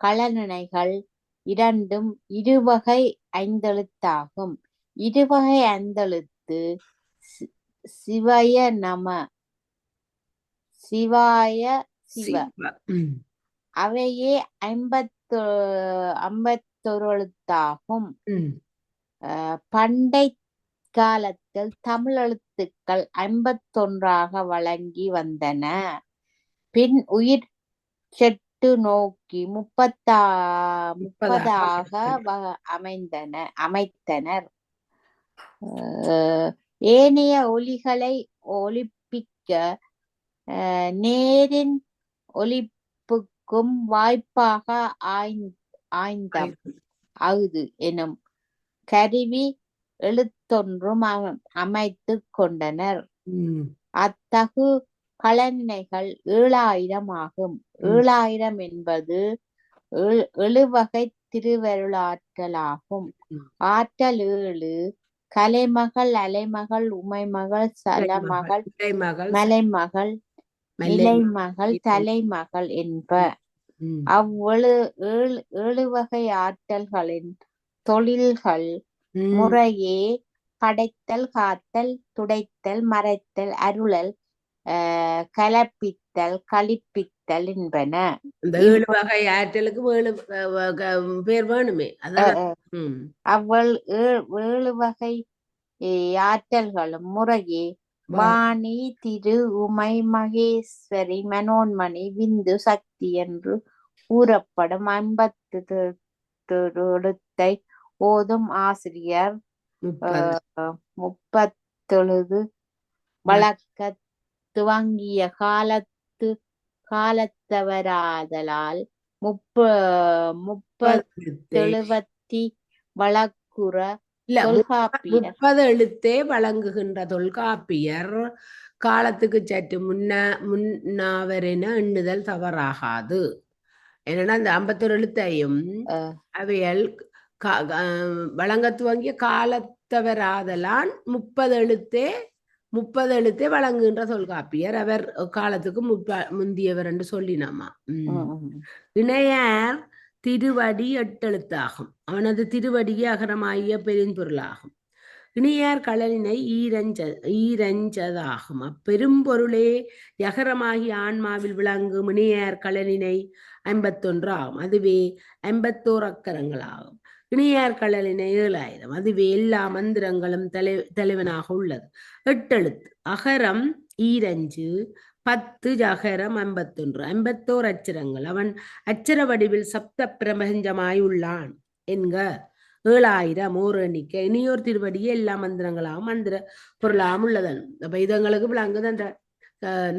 களநினைகள் இரண்டும் இருவகை ஐந்தெழுத்தாகும். இருவகை ஐந்தெழுத்து சிவய நம, சிவாய சிவ. அவையே 51 எழுத்தாகும். பண்டை காலத்தில் தமிழ் எழுத்துக்கள் 51ஆக வழங்கி வந்தன. பின் உயிர் செட்டு நோக்கி 30ஆக அமைத்தனர். ஏனைய ஒலிகளை ஒலிப்பிக்க நேரின் ஒலிப்புக்கும் வாய்ப்பாக ஆய்ந்தம் அஃது எனும் கருவி எழுத்தொன்றும் அமைத்துக் கொண்டனர். அத்தகு களநினைகள் 7,000 ஆகும். 7,000 என்பது 7 திருவருளாற்றலாகும். ஆற்றல் 7: கலைமகள், அலைமகள், உமைமகள், சலமகள், மலைமகள், நிலைமகள், தலைமகள் என்ப. அவ்வளு 7 வகை ஆற்றல்களின் தொழில்கள் முறையே படைத்தல், காத்தல், துடைத்தல், மறைத்தல், அருளல், கலப்பித்தல், களிப்பித்தல் என்பன. இந்த 7 வகை ஆற்றலுக்கு 7 பேர் வேணுமே. அவ்வளவு 7 வகை ஆற்றல்களும் முறையே வாணி, திரு, உமை, மகேஸ்வரி, மனோன்மணி, விந்து, சக்தி என்று கூறப்படும் 50 எழுத்தை ஓதும் ஆசிரியர் 30 வழக்க துவங்கிய காலத்தவராதலால் 30 வழக்குற 30 எழுத்தே வழங்குகின்ற தொல்காப்பியர் காலத்துக்கு சற்று முன்னாவரென எண்ணுதல் தவறாகாது. என்னன்னா இந்த 51 எழுத்தையும் அவையல் வழங்க துவங்கிய காலத்தவராதலான் 30 எழுத்தே வழங்குகின்ற தொல்காப்பியர் அவர் காலத்துக்கு முந்தியவர் என்று சொல்லினாமா. இணையார் திருவடி 8 எழுத்தாகும். அவனது திருவடியே அகரமாகிய பெரும்பொருளாகும். இணையார் களலினை ஈரஞ்சதாகும். அப்பெரும்பொருளே யகரமாகிய ஆன்மாவில் விளங்கும் இணையார் களலினை 51 ஆகும். அதுவே 51 அக்கரங்களாகும். இணையார் களலினை 7,000. அதுவே எல்லா மந்திரங்களும் தலைவனாக உள்ளது. 8 எழுத்து அகரம் ஈரஞ்சு, 10 ஜகரம் 51, 51 அச்சரங்கள். அவன் அச்சர வடிவில் சப்த பிரபஞ்சமாய் உள்ளான் என்க. 7,000 ஓர் எண்ணிக்கை. இனியோர் திருவடியே எல்லா மந்திரங்களாகவும் மந்திர பொருளாகவும் உள்ளதன். அப்ப இதங்களுக்கு விளங்குது அந்த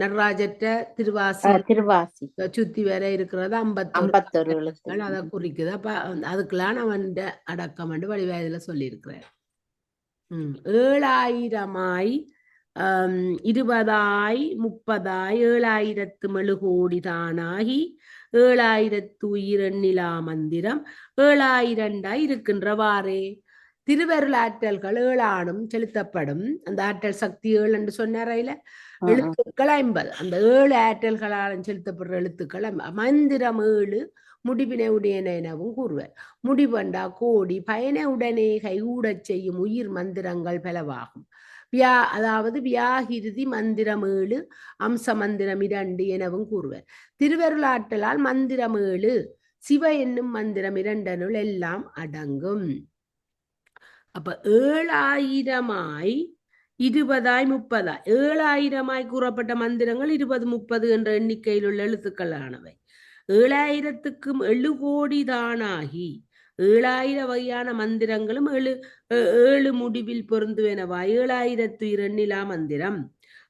நடராஜற்ற திருவாசி சுத்தி வர இருக்கிறது 51 எழுத்துக்கள். அதை குறிக்குது. அப்ப அதுக்கெல்லாம் அவன் அடக்கம் என்று வடிவாயதுல சொல்லி இருக்கிறார். 7,000 20 30 7,000 மெழுகோடி தானாகி 7,000 உயிர் எண்ணிலா மந்திரம் 7,000 இருக்கின்றவாறே. திருவருளாற்றல்கள் 7 செலுத்தப்படும். அந்த ஆற்றல் சக்தி 7 என்று சொன்னாரையில எழுத்துக்கள் 50. அந்த 7 ஆற்றல்களாலும் செலுத்தப்படுற எழுத்துக்கள் மந்திரம் 7 முடிவினை உடையன எனவும் கூறுவர். முடிவண்டா கோடி பயனை உடனே கைகூடச் செய்யும் உயிர் மந்திரங்கள் பலவாகும். அதாவது வியாகிருதி மந்திரம் 7 அம்ச மந்திரம் 2 எனவும் கூறுவர். திருவருளாற்றலால் மந்திரம் 7 சிவ என்னும் மந்திரம் 2 எல்லாம் அடங்கும். அப்ப 7,000 20 30 7,000 கூறப்பட்ட மந்திரங்கள் 20 30 என்ற எண்ணிக்கையில் உள்ள எழுத்துக்கள் ஆனவை. 7,000க்கும் 7 கோடி தானாகி 7,000 வகையான மந்திரங்களும் 7 முடிவில் பொருந்துவனவா. 7,000 எண்ணிலா மந்திரம்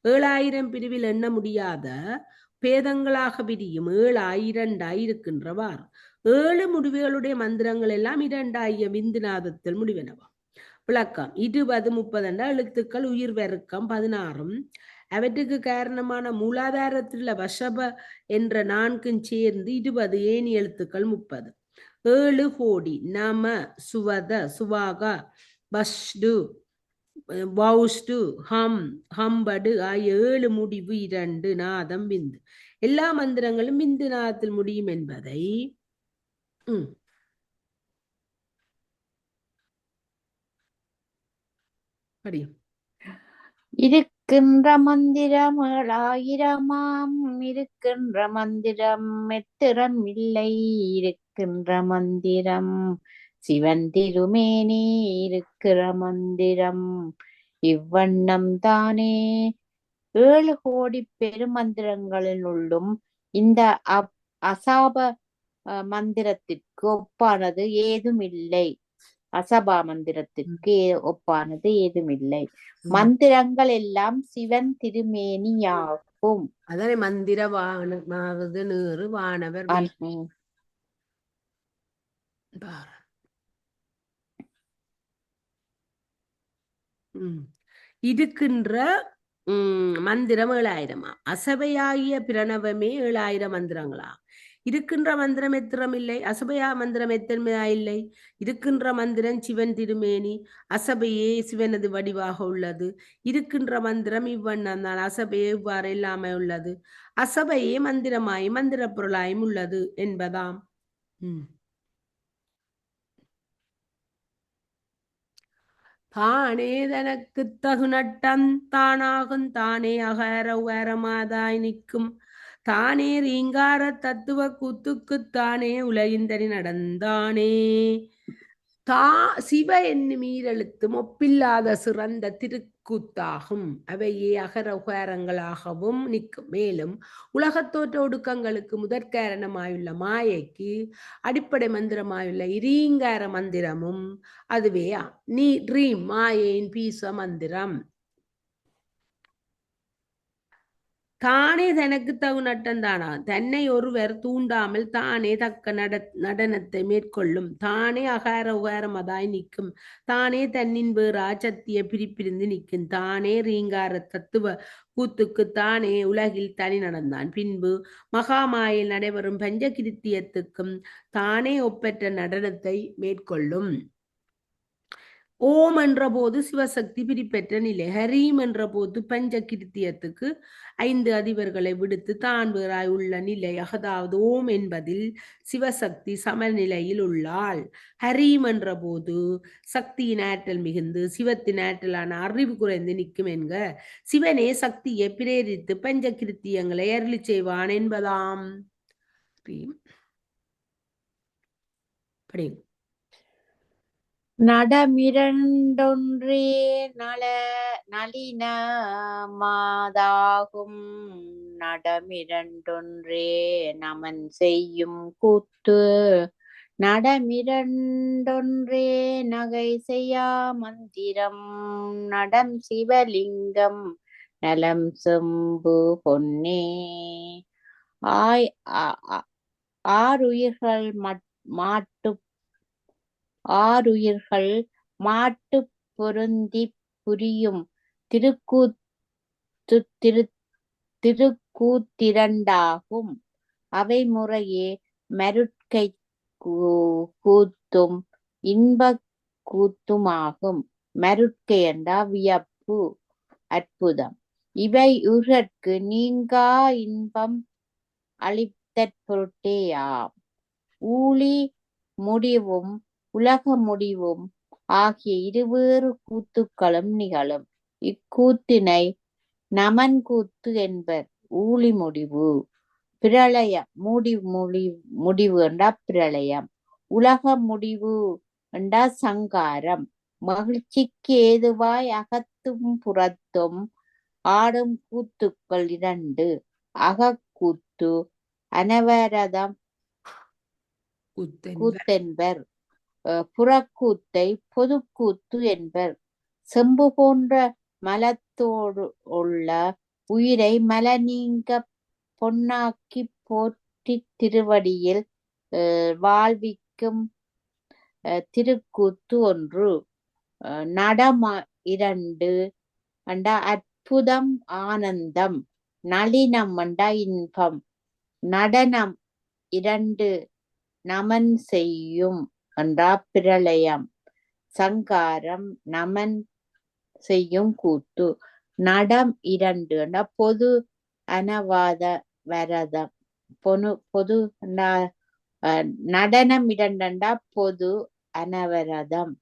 7,000 பிரிவில் எண்ண முடியாத பேதங்களாக பிரியும் 7 2 இருக்கின்றவார் 7 முடிவுகளுடைய மந்திரங்கள் எல்லாம் 2 விந்துநாதத்தில் முடிவெனவா. விளக்கம் 20 30 எழுத்துக்கள் உயிர் வெறுக்கம் 16 அவற்றுக்கு காரணமான மூலாதாரத்தில் வசப என்ற 4 சேர்ந்து 20 ஏனி எழுத்துக்கள் 30 7 கோடி நம சுவத சுவாகா பஷ்டு வௌஷ்டு ஹம் ஹம்படு ஆகிய 7 முடிவு 2 நாதம் பிந்து எல்லா மந்திரங்களும் பிந்து நாதத்தில் முடியும் என்பதை படியும். இருக்கின்ற மந்திரம் 1000 இருக்கின்ற மந்திரம் எத்திரம் இல்லை இருக்கின்ற மந்திரம் சிவன் திருமேனி இருக்கிற மந்திரம் இவ்வண்ணம் தானே 7 கோடி பெருமந்திரங்களினுள்ளும் இந்த அசாப மந்திரத்திற்கு ஒப்பானது ஏதும் இல்லை. அசபா மந்திரத்திற்கு ஒப்பானது ஏதுமில்லை. மந்திரங்கள் எல்லாம் சிவன் திருமேனியாகும். அதனை மந்திர வானது நீறு வானவர் இருக்கின்ற மந்திரம் 7000 அசபையாகிய பிரணவமே 7000 மந்திரங்களா. இருக்கின்ற மந்திரம் எத்திரம் இல்லை அசபையா மந்திரம் எத்தன்மையா இல்லை. இருக்கின்ற மந்திரம் சிவன் திருமேனி அசபையே சிவனது வடிவாக உள்ளது. இருக்கின்ற மந்திரம் இவ்வண்ணம் தான் அசபையே இவ்வாறு இல்லாம உள்ளது. அசபையே மந்திரமாயும் மந்திர பொருளாயும் உள்ளது என்பதாம். தானே தனக்கு தகு நட்டம் தானாகும் தானே அகர உகரமாதாய் நிற்கும் தானே ரீங்கார தத்துவ கூத்துக்குத்தானே உலகிந்தனி நடந்தானே. சிவ என்னும் ஈரெழுத்தும் ஒப்பில்லாத சிறந்த திருக்கூத்தாகும். அவையே அகர உகாரங்களாகவும் நிற்கும். மேலும் உலகத்தோற்ற ஒடுக்கங்களுக்கு முதற்காரணமாயுள்ள மாயைக்கு அடிப்படை மந்திரமாயுள்ள இரீங்கார மந்திரமும் அதுவே நீ ட்ரீம் மாயையின் பீச மந்திரம். தானே தனக்கு தகு நட்டந்தானா தன்னை ஒருவர் தூண்டாமல் தானே தக்க நடனத்தை மேற்கொள்ளும். தானே அகார உகாரமதாய் நிற்கும். தானே தன்னின் வேறு ஆச்சத்திய பிரிப்பிரிந்து நிற்கும். தானே ரீங்கார தத்துவ கூத்துக்கு தானே உலகில் தனி நடந்தான். பின்பு மகாமாயில் நடைபெறும் பஞ்சகிருத்தியத்துக்கும் தானே ஒப்பற்ற நடனத்தை மேற்கொள்ளும். ஓம் என்ற போது சிவசக்தி பிரிப்பெற்ற நிலை. ஹரீம் என்ற போது பஞ்ச கிருத்தியத்துக்கு 5 அதிபர்களை விடுத்து தான் வேறாய் உள்ள நிலை. அதாவது ஓம் என்பதில் சிவசக்தி சமநிலையில் உள்ளாள். ஹரீம் என்ற போது சக்தியின் ஆற்றல் மிகுந்து சிவத்தின் ஆற்றலான அறிவு குறைந்து நிற்கும் என்க. சிவனே சக்தியை பிரேரித்து பஞ்ச கிருத்தியங்களை அருளி செய்வான் என்பதாம். படி நடமிரண்டொன்றே நளினமாதாகும் நடமிரண்டொன்றே நமன் செய்யும் கூத்து நடமிரண்டொன்றே நகை செய்யா மந்திரம் நடம் சிவலிங்கம் நலம் செம்பு பொன்னே. ஆறுயிர்கள் மாட்டு பொருந்தி புரியும் திருக்கூத்திரண்டாகும். அவை முறையே மருட்கை கூத்தும் இன்ப கூத்துமாகும். மருட்கை என்றா வியப்பு அற்புதம். இவை உயிர்க்கு நீங்கா இன்பம் அளித்தற் பொருட்டேயாம். ஊழி முடிவும் உலக முடிவும் ஆகிய இருவேறு கூத்துக்களும் நிகழும். இக்கூத்தினை நமன் கூத்து என்பர். ஊழி முடிவு பிரளயம் முடிவு என்றா பிரளயம். உலக முடிவு என்றா சங்காரம். மகிழ்ச்சிக்கு ஏதுவாய் அகத்தும் புறத்தும் ஆடும் கூத்துக்கள் 2. அகக்கூத்து அனவரதம் கூத்தென்பர். புறக்கூத்தை பொதுக்கூத்து என்பர். செம்பு போன்ற மலத்தோடு உள்ள உயிரை மல நீங்க பொன்னாக்கி போற்றி திருவடியில் வாழ்விக்கும் திருக்கூத்து ஒன்று. நடம 2 அண்டா அற்புதம் ஆனந்தம். நளினம் அண்டா இன்பம். நடனம் 2 நமன் செய்யும் என்றா பிரளயம். சங்காரம் நமன் செய்யும் கூத்து. நடம் 2 என்றா பொது அனவாத வரதம். பொது நடனம் 2 என்றா பொது அனவரதம்.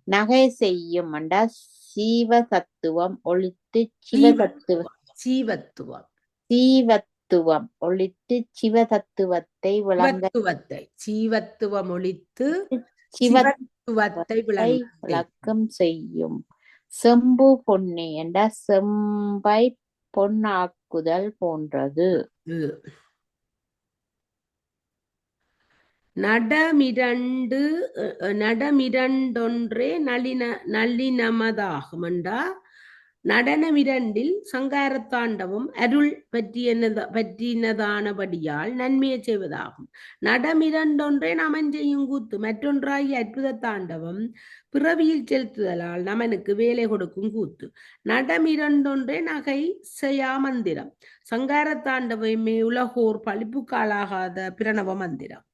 நகை செய்யும் அண்டா சீவசத்துவம் ஒழித்து சீவத்துவம் ஒழித்து சிவதத்துவத்தை சீவத்துவம் ஒழித்து சிவத்துவத்தை விளக்கம் செய்யும். செம்பு பொன்னி என்ற செம்பை பொன்னாக்குதல் போன்றது. நடமிரண்டொன்றே நளினமதாகும் என்றா நடனம் 2 சங்காரத்தாண்டவம் அருள் பற்றினதானபடியால் நன்மையை செய்வதாகும். நடம் 2 நமன் செய்யும் கூத்து. மற்றொன்றாகி அற்புத தாண்டவம் பிறவியில் செலுத்துதலால் நமனுக்கு வேலை கொடுக்கும் கூத்து. நடம் 2 நகை செய்யா மந்திரம். சங்காரத்தாண்டவமே உலகோர் பழிப்புக்காளாகாத பிரணவ மந்திரம்.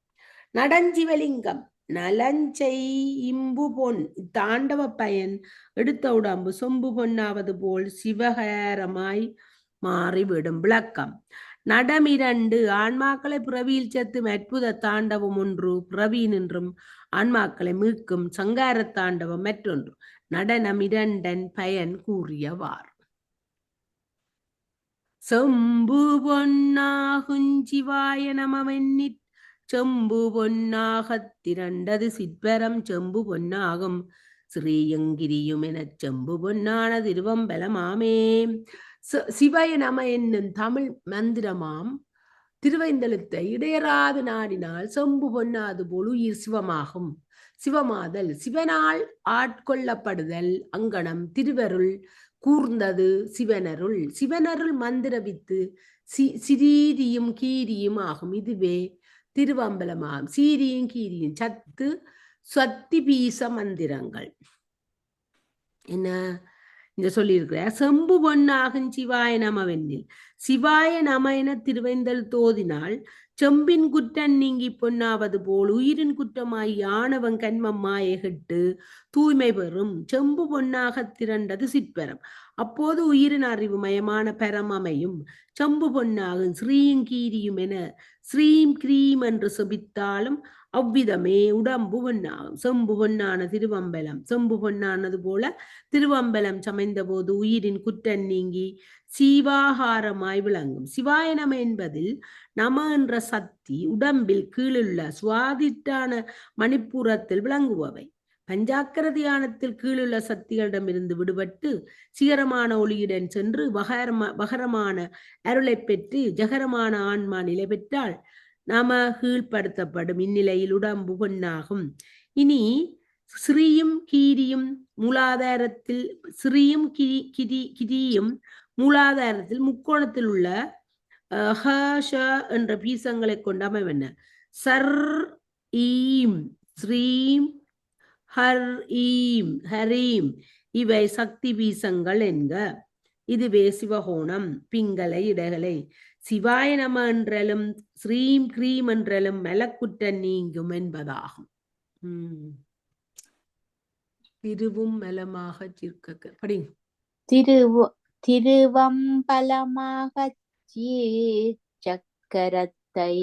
நடஞ்சிவலிங்கம் நலஞ்சை இம்பு பொன். தாண்டவ பயன் எடுத்த உடம்பு சொம்பு பொன்னாவது போல் சிவகாரமாய் மாறிவிடும். விளக்கம். நடம் 2 ஆன்மாக்களை பிறவியில் செத்தும் அற்புத தாண்டவம் ஒன்று. பிறவி நின்றும் ஆன்மாக்களை மீட்கும் சங்கார தாண்டவம் மற்றொன்று. நடனம் 2 பயன் கூறியவார். செம்பு பொன்னாகுஞ்சிவாய நமவென்னிற் செம்பு பொன்னாகத்திரண்டது சிற்பரம். செம்பு பொன்னாகும் ஸ்ரீயங்கிரியும் எனச் செம்பு பொன்னான திருவம்பலமாமே. சிவய நம என்னும் தமிழ் மந்திரமாம் திருவைந்தெழுத்தை இடையராது நாடினால் செம்பு பொன்னாது போல் உயிர் சிவமாகும். சிவமாதல் சிவனால் ஆட்கொள்ளப்படுதல் அங்கனம் திருவருள் கூர்ந்தது சிவனருள். சிவனருள் மந்திரவித்து சிரீரியும் கீரியும் ஆகும். இதுவே திருவம்பலமாகும். சீரியும் கீரியும் சத்தி பீச மந்திரங்கள் என்ன இங்க சொல்லியிருக்கிற. செம்பு பொன்னாகும் சிவாய நமவென்னில் சிவாய நம என திருவைந்தல் தோதினால் செம்பின் குற்றம் நீங்கி பொன்னாவது போல் உயிரின் குற்றமாய் ஆணவன் கண்மம் மாயகட்டு தூய்மை பெறும். செம்பு பொன்னாக திரண்டது சிற்பரம். அப்போது உயிரின் அறிவு மயமான பரம் அமையும். செம்பு பொன்னாகும் ஸ்ரீயும் கீரியும் என ஸ்ரீம் கிரீம் என்று செபித்தாலும் அவ்விதமே உடம்பு பொன்னாகும். செம்பு பொன்னான திருவம்பலம். செம்பு பொன்னானது போல திருவம்பலம் சமைந்த போது உயிரின் குற்றம் நீங்கி சீவாகாரமாய் விளங்கும். சிவாய நம என்பதில் நம என்ற சக்தி உடம்பில் கீழுள்ள சுவாதிட்டான மணிப்புறத்தில் விளங்குபவை. பஞ்சாக்கர தியானத்தில் கீழுள்ள சக்திகளிடமிருந்து விடுபட்டு சிகரமான ஒளியுடன் சென்று வகரமான அருளை பெற்று ஜகரமான ஆன்மா நிலை பெற்றால் நாம கீழ்ப்படுத்தப்படும். இந்நிலையில் உடம்பு பொன்னாகும். இனி ஸ்ரீயும் கீரியும் மூலாதாரத்தில் ஸ்ரீயும் கிரியும் மூலாதாரத்தில் முக்கோணத்தில் உள்ள என்ற பீசங்களை கொண்டு அமைவன. சர் ஈம் ஸ்ரீம் ஹர் ஈம் ஹரீம் இவை சக்தி பீசங்கள் என்க. இதுவே சிவகோணம். பிங்களை இடகளை சிவாய நம என்றாலும் ஸ்ரீம் கிரீம் என்றாலும் மலக்குற்ற நீங்கும் என்பதாகும். திருவும் மலமாக படி. திருவம்பலமாக சக்கரத்தை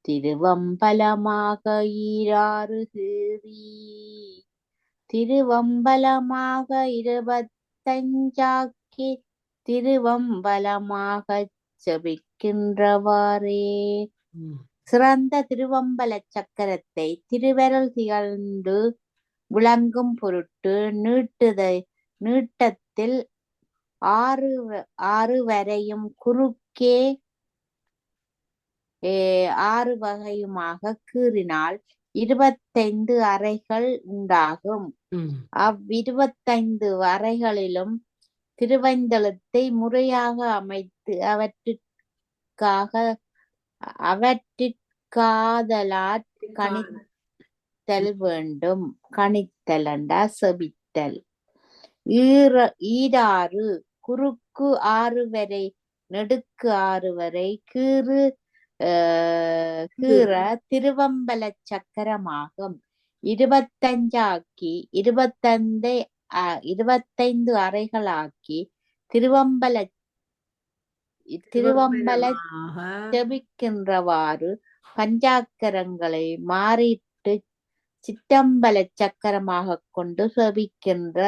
திருவம்பலமாக ஈராறு கீறி திருவம்பலமாக 25 திருவம்பலமாக செபிக்கின்றவாறே. சிறந்த திருவம்பல சக்கரத்தை திருவருள் திகழ்ந்து விளங்கும் பொருட்டு நீட்டத்தில் 6 வரையும் குறுக்கே 6 வகையுமாக கீறினால் 25 அறைகள் உண்டாகும். 25 அறைகளிலும் திருவைந்தெழுத்தை முறையாக அமைத்து அவற்றிற்காதலாற் கணித்தல் வேண்டும். கணித்தல் என்றா செபித்தல். ஈராறு குறுக்கு 6 வரை நெடுக்கு 6 வரை கீற திருவம்பல சக்கரமாகும். 25 25 அறைகளாக்கி திருவம்பல செபிக்கின்றவாறு பஞ்சாக்கரங்களை மாறிட்டு சிற்றம்பல சக்கரமாக கொண்டு செபிக்கின்ற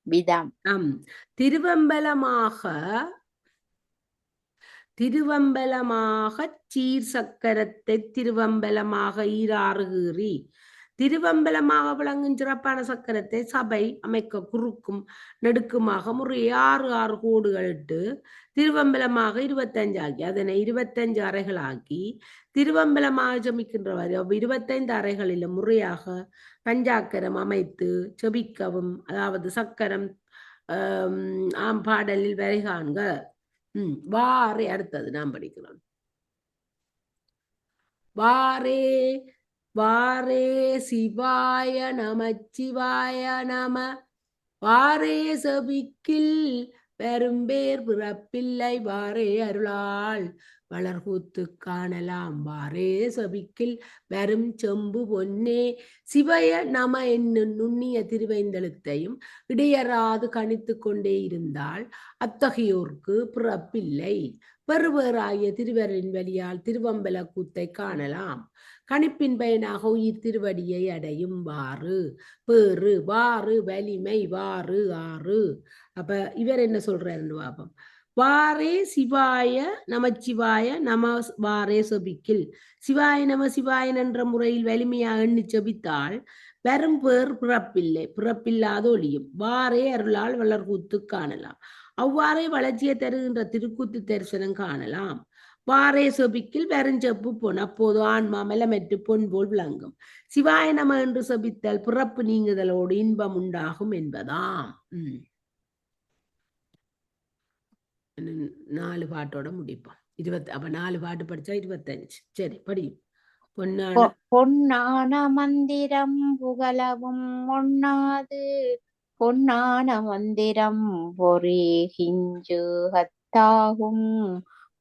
விதம். திருவம்பலமாக சீர் சக்கரத்தை திருவம்பலமாக ஈராறு கீறி திருவம்பலமாக விளங்கும் சிறப்பான சக்கரத்தை சபை அமைக்க குறுக்கும் நெடுக்குமாக முறையே 6 6 கோடுகள் இட்டு திருவம்பலமாக 25 ஆக்கி அதனை 25 அறைகளாக்கி திருவம்பலமாக ஜமிக்கின்றவாறு 25 அறைகளிலும் முறையாக பஞ்சாக்கரம் அமைத்து செபிக்கவும். அதாவது சக்கரம் பாடலில் வரைகாண்க. வாரே அடுத்தது நாம் படிக்கிறோம். வாரே வாரே சிவாய நமச்சிவாய நம. வாரே செபிக்கில் பெரும்பேர் பிறப்பில்லை வாரே அருளால் வளர்கூத்து காணலாம். வாரே செபிக்கில் வரும் செம்பு பொன்னே சிவய நம என்னும் நுண்ணிய திருவைந்தெழுத்தையும் இடையறாது கணித்து கொண்டே இருந்தால் அத்தகையோர்க்கு பிறப்பில்லை. பெறுவேறாகிய திருவரின் வழியால் திருவம்பல கூத்தை காணலாம். கணிப்பின் பயனாக உயிர் திருவடியை அடையும். வாறு பேறு வாறு வலிமை வாறு 6. அப்ப இவர் என்ன சொல்றாருன்னு பாப்போம். வாரே சிவாய நமச்சிவாய நம வாரே செபிக்கில் சிவாய நம சிவாயன் என்ற முறையில் வலிமையாக எண்ணி செபித்தால் வரும் பேர் பிறப்பில்லை பிறப்பில்லாத ஒளியும். வாரே அருளால் வளர்கூத்து காணலாம். அவ்வாறே வளர்ச்சியை தருகின்ற திருக்கூத்து தரிசனம் காணலாம். வாரே செபிக்கில் வெறுஞ்செப்பு பொன் அப்போது ஆன்மா மெலமெற்று பொன் போல் விளங்கும். சிவாய நம என்று செபித்தல் பிறப்பு நீங்குதலோடு இன்பம் உண்டாகும் என்பதாம். 4 பாட்டோட முடிப்போம். அப்ப 4 பாட்டு படிச்சா 25. சரி படி. பொன்னான மந்திரம் புகழவும் ஒண்ணாது பொன்னான மந்திரம் பொறிகிஞ்சு ஹத்தாகும்.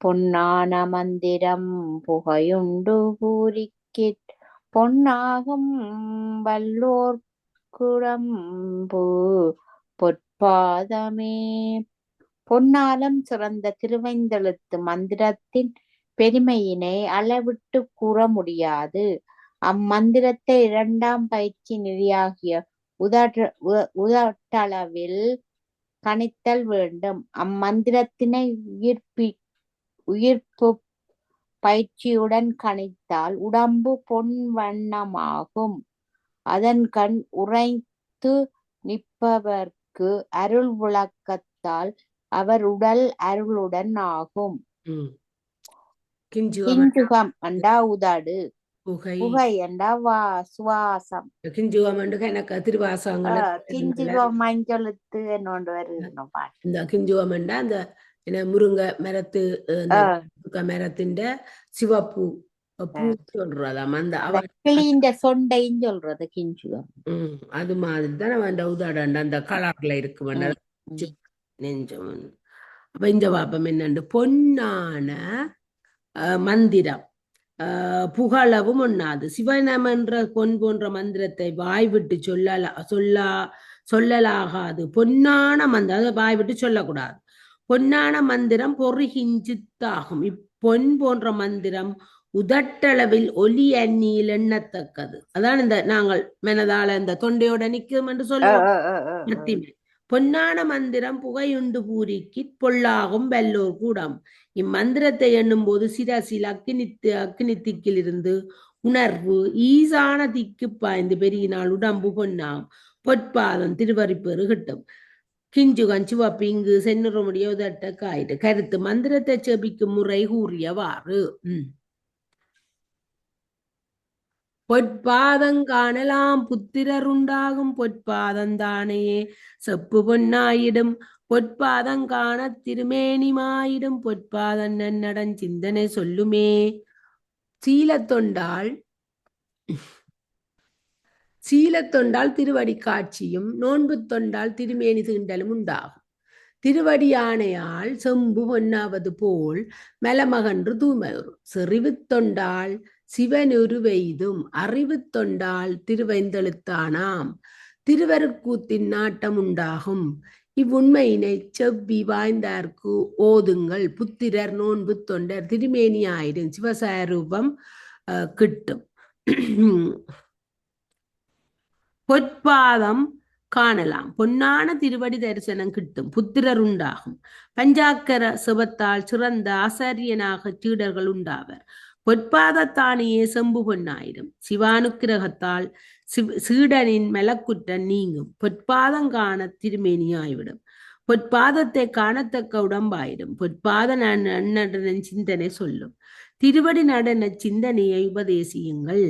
பொன்னான மந்திரம் புகையுண்டு பூரிக்கிட் பொன்னாகும் வல்லோர் குடம்பு பொற்பாதமே. பொன்னாலம் சிறந்த திருவைந்தெழுத்து மந்திரத்தின் பெருமையினை அளவிட்டு கூற முடியாது. அம்மந்திரத்தை 2ஆம் பயிற்சி நெறியாகிய உதட்டளவில் கணித்தல் வேண்டும். அம்மந்திரத்தினை உயிர்ப்பு பயிற்சியுடன் கணித்தால் உடம்பு பொன் வண்ணமாகும். அதன் கண் உரைத்து நிற்பவர்க்கு அருள் விளக்கத்தால் அவர் உடல் அருளுடன் ஆகும். கிஞ்சுகம் என்றா உதடு, புகை என்றா சுவாசம். கிஞ்சுகம் எனக்கு திருவாசகங்கள் கிஞ்சுகம் மஞ்சளுத்து என்னோண்டு வருது. இந்த கிஞ்சுகம் என்றா அந்த முருங்கை மரத்து மரத்தின் சிவப்பு பூ சொல்றதாம். அந்த கிளிந்த சொண்டைன்னு சொல்றது கிஞ்சுகம். அது மாதிரிதான் அந்த உதடு அந்த கலர்ல இருக்கு நெஞ்சம். அப்ப இந்த பாப்பம் என்னண்டு பொன்னான மந்திரம் புகழவும் ஒண்ணாது. சிவனம் என்ற பொன் போன்ற மந்திரத்தை வாய் விட்டு சொல்லலாகாது. பொன்னான மந்திரம் அதை வாய் விட்டு சொல்லக்கூடாது. பொன்னான மந்திரம் பொறிகிஞ்சித்தாகும். இப்பொன் போன்ற மந்திரம் உதட்டளவில் ஒலி அந்நியில் எண்ணத்தக்கது. அதான் இந்த நாங்கள் மனதால இந்த தொண்டையோட நிற்கும் என்று சொல்லுவோம். பொன்னான மந்திரம் புகையுண்டு பூரிக்கு பொல்லாகும் வல்லோர் கூடம். இம்மந்திரத்தை எண்ணும் போது சிரசில் அக்னி திக்கில் இருந்து உணர்வு ஈசான திக்கு பாய்ந்து பெருகினால் உடம்பு பொன்னாகும். பொற்பாதம் திருவரிப்பெரு கிட்டும். கிஞ்சுகன் சிவப்பு இங்கு சென்னுறமுடிய உதட்ட காயிட்டு. கருத்து மந்திரத்தை செபிக்கும் முறை கூறியவாறு. பொற்பாதம் காணலாம் புத்திரர் உண்டாகும். பொற்பாதந்தானே செப்பு பொன்னாயிடும். பொற்பாதங்காண திருமேனிமாயிடும் பொற்பாதன் நன்னடன் சிந்தனை சொல்லுமே. சீலத்தொண்டால் திருவடி காட்சியும் நோன்பு தொண்டால் திருமேனி தீண்டலும் உண்டாகும். திருவடியானையால் செம்பு பொன்னாவது போல் மலமகன்று தூமரும். செறிவு தொண்டால் சிவனுருவெய்தும் அறிவு தொண்டால் திருவைந்தெழுத்தானாம். திருவருக்கூத்தின் நாட்டம் உண்டாகும். இவ்வுண்மையினை செவ்வி வாய்ந்தார்க்கு ஓதுங்கள். புத்திரர் நோன்பு தொண்டர் திருமேனியாயிடும் சிவசாரூபம் கிட்டும். பொற்பாதம் காணலாம். பொன்னான திருவடி தரிசனம் கிட்டும். புத்திரர் உண்டாகும். பஞ்சாக்கர சிவத்தால் சிறந்த ஆசாரியனாக சீடர்கள் உண்டாவர். பொற்பாதத்தானியே செம்பு பொன்னாயிடும். சிவானுக்கிரகத்தால் சீடனின் மலக்குற்றம் நீங்கும். பொற்பாதம் காண திருமேனியாய்விடும். பொற்பாதத்தை காணத்தக்க உடம்பாயிடும். பொற்பாத நன்னடனின் சிந்தனை சொல்லும். திருவடி நடன சிந்தனையை உபதேசியுங்கள்.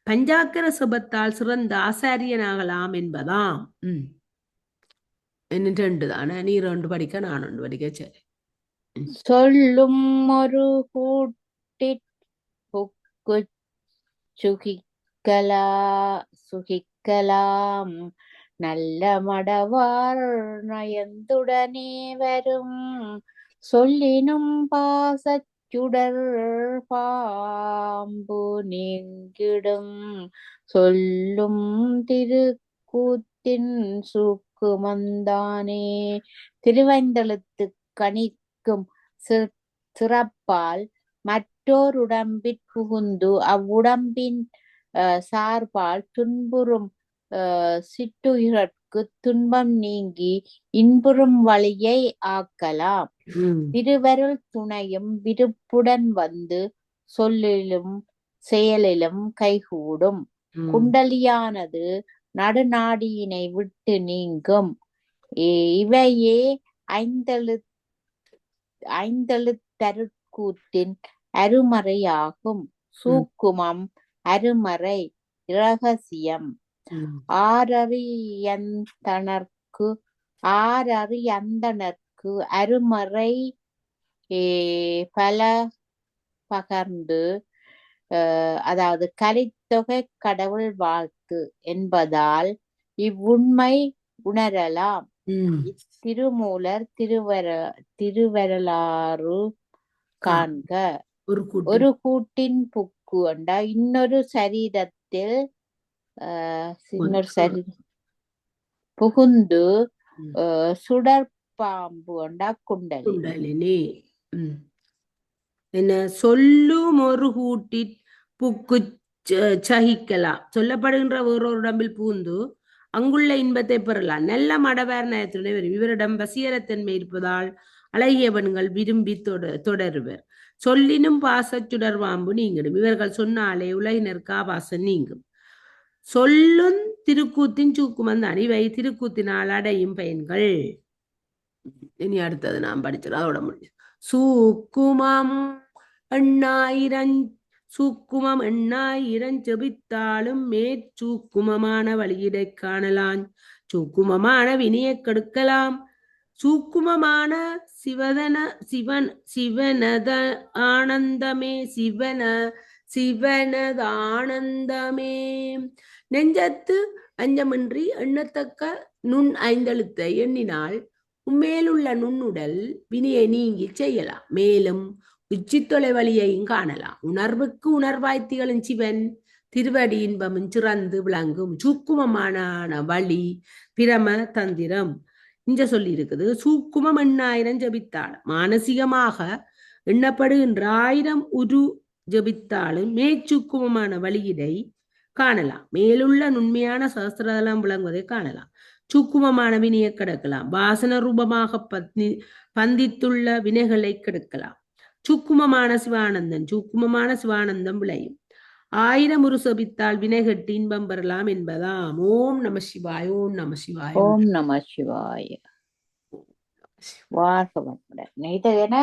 பஞ்சாக்கர சுபத்தால் சிறந்த ஆசாரியனாகலாம் என்பதாம். என்ன ரெண்டு தானே, நீ ரெண்டு படிக்க நான் ஒன்று படிக்க. சரி. சொல்லும் ஒரு கூட்டிற் புக்கு சுகிக்கலாம் நல்ல மடவார் நயந்துடனே வரும். சொல்லினும் பாசச்சுடர் பாம்பு நீங்கிடும். சொல்லும் திருக்கூத்தின் சுக்குமந்தானே. திருவைந்தெழுத்து கணிக்கும் சிறப்பால் மற்றோர் உடம்பிற் புகுந்து அவ்வுடம்பின் சார்பால் துன்புறும் சிற்றுயிர்க்கு துன்பம் நீங்கி இன்புறும் வழியை ஆக்கலாம். திருவருள் துணையும் விருப்புடன் வந்து சொல்லிலும் செயலிலும் கைகூடும். குண்டலியானது நடுநாடியினை விட்டு நீங்கும். இவையே ஐந்தெழுத்தருட்கூத்தின் அருமறையாகும். சூக்குமம் அருமறை இரகசியம். ஆறறியந்தனர்க்கு அருமறை பல பகர்ந்து, அதாவது கலித்தொகை கடவுள் வாழ்த்து என்பதால் இவ்வுண்மை உணரலாம். திருமூலர் திருவரலாறு காண்க. ஒரு கூட்டின் புக்கு அண்டா இன்னொரு சரீரத்தில் புகுந்து சுடற்பாம்பு அண்டா குண்டலினி. என்ன சொல்லும் ஒரு கூட்டிற் புக்கு சகிக்கலாம். சொல்லப்படுகின்ற வேறொரு உடம்பில் பூந்து அங்குள்ள இன்பத்தை பெறலாம். நல்ல மடவார் நயத்துடனே வரும். இவரிடம் வசீகரத்தன்மை இருப்பதால் அழகிய பெண்கள் விரும்பி தொடருவர். சொல்லினும் பாசச்சுடர் பாம்பு நீங்கிடும். இவர்கள் சொன்னாலே உலகினருக்கு ஆபாசம் நீங்கும். சொல்லும் திருக்கூத்தின் சூக்குமந்தான். இவை திருக்கூத்தினால் அடையும் பயன்கள். இனி அடுத்தது நாம் படிச்சோம், அதோட முடியும். சூக்குமம் எண்ணாயிரம் ஜெபித்தாலும் மேற்சூக்குமமான வழியிடை காணலாம். சூக்குமமான வினையை கெடுக்கலாம். சூக்குமமான சிவனத ஆனந்தமே. சிவனத ஆனந்தமே. நெஞ்சத்து அஞ்சமின்றி எண்ணத்தக்க நுண் ஐந்தெழுத்தை எண்ணினால் உம்மேலுள்ள நுண்ணுடல் வினையை நீங்கி செய்யலாம். மேலும் உச்சித்தொலை வழியையும் காணலாம். உணர்வுக்கு உணர்வாய்த்திகளும் சிவன் திருவடி இன்பமும் சிறந்து விளங்கும். சூக்குமமான வழி பிரம தந்திரம் இங்க சொல்லி இருக்குது. சூக்குமம் எண்ணாயிரம் ஜபித்தாள். மானசீகமாக எண்ணப்படுகின்ற 1000 உரு ஜபித்தாலும் மேற்சூக்குமமான வழியிடை காணலாம். மேலுள்ள நுண்மையான சகஸ்திரதெல்லாம் விளங்குவதை காணலாம். சூக்குமமான வினையை கெடுக்கலாம். வாசன ரூபமாக பந்தித்துள்ள வினைகளை கெடுக்கலாம். சூக்குமமான சிவானந்தம் விளையும். 1000 உரு சபித்தால் வினை கெட்டு இன்பம் பெறலாம் என்பதாம். ஓம் நம சிவாய. ஓம் நம சிவாய. ஓம் நம சிவாய. வாழ்க வளமுடன்.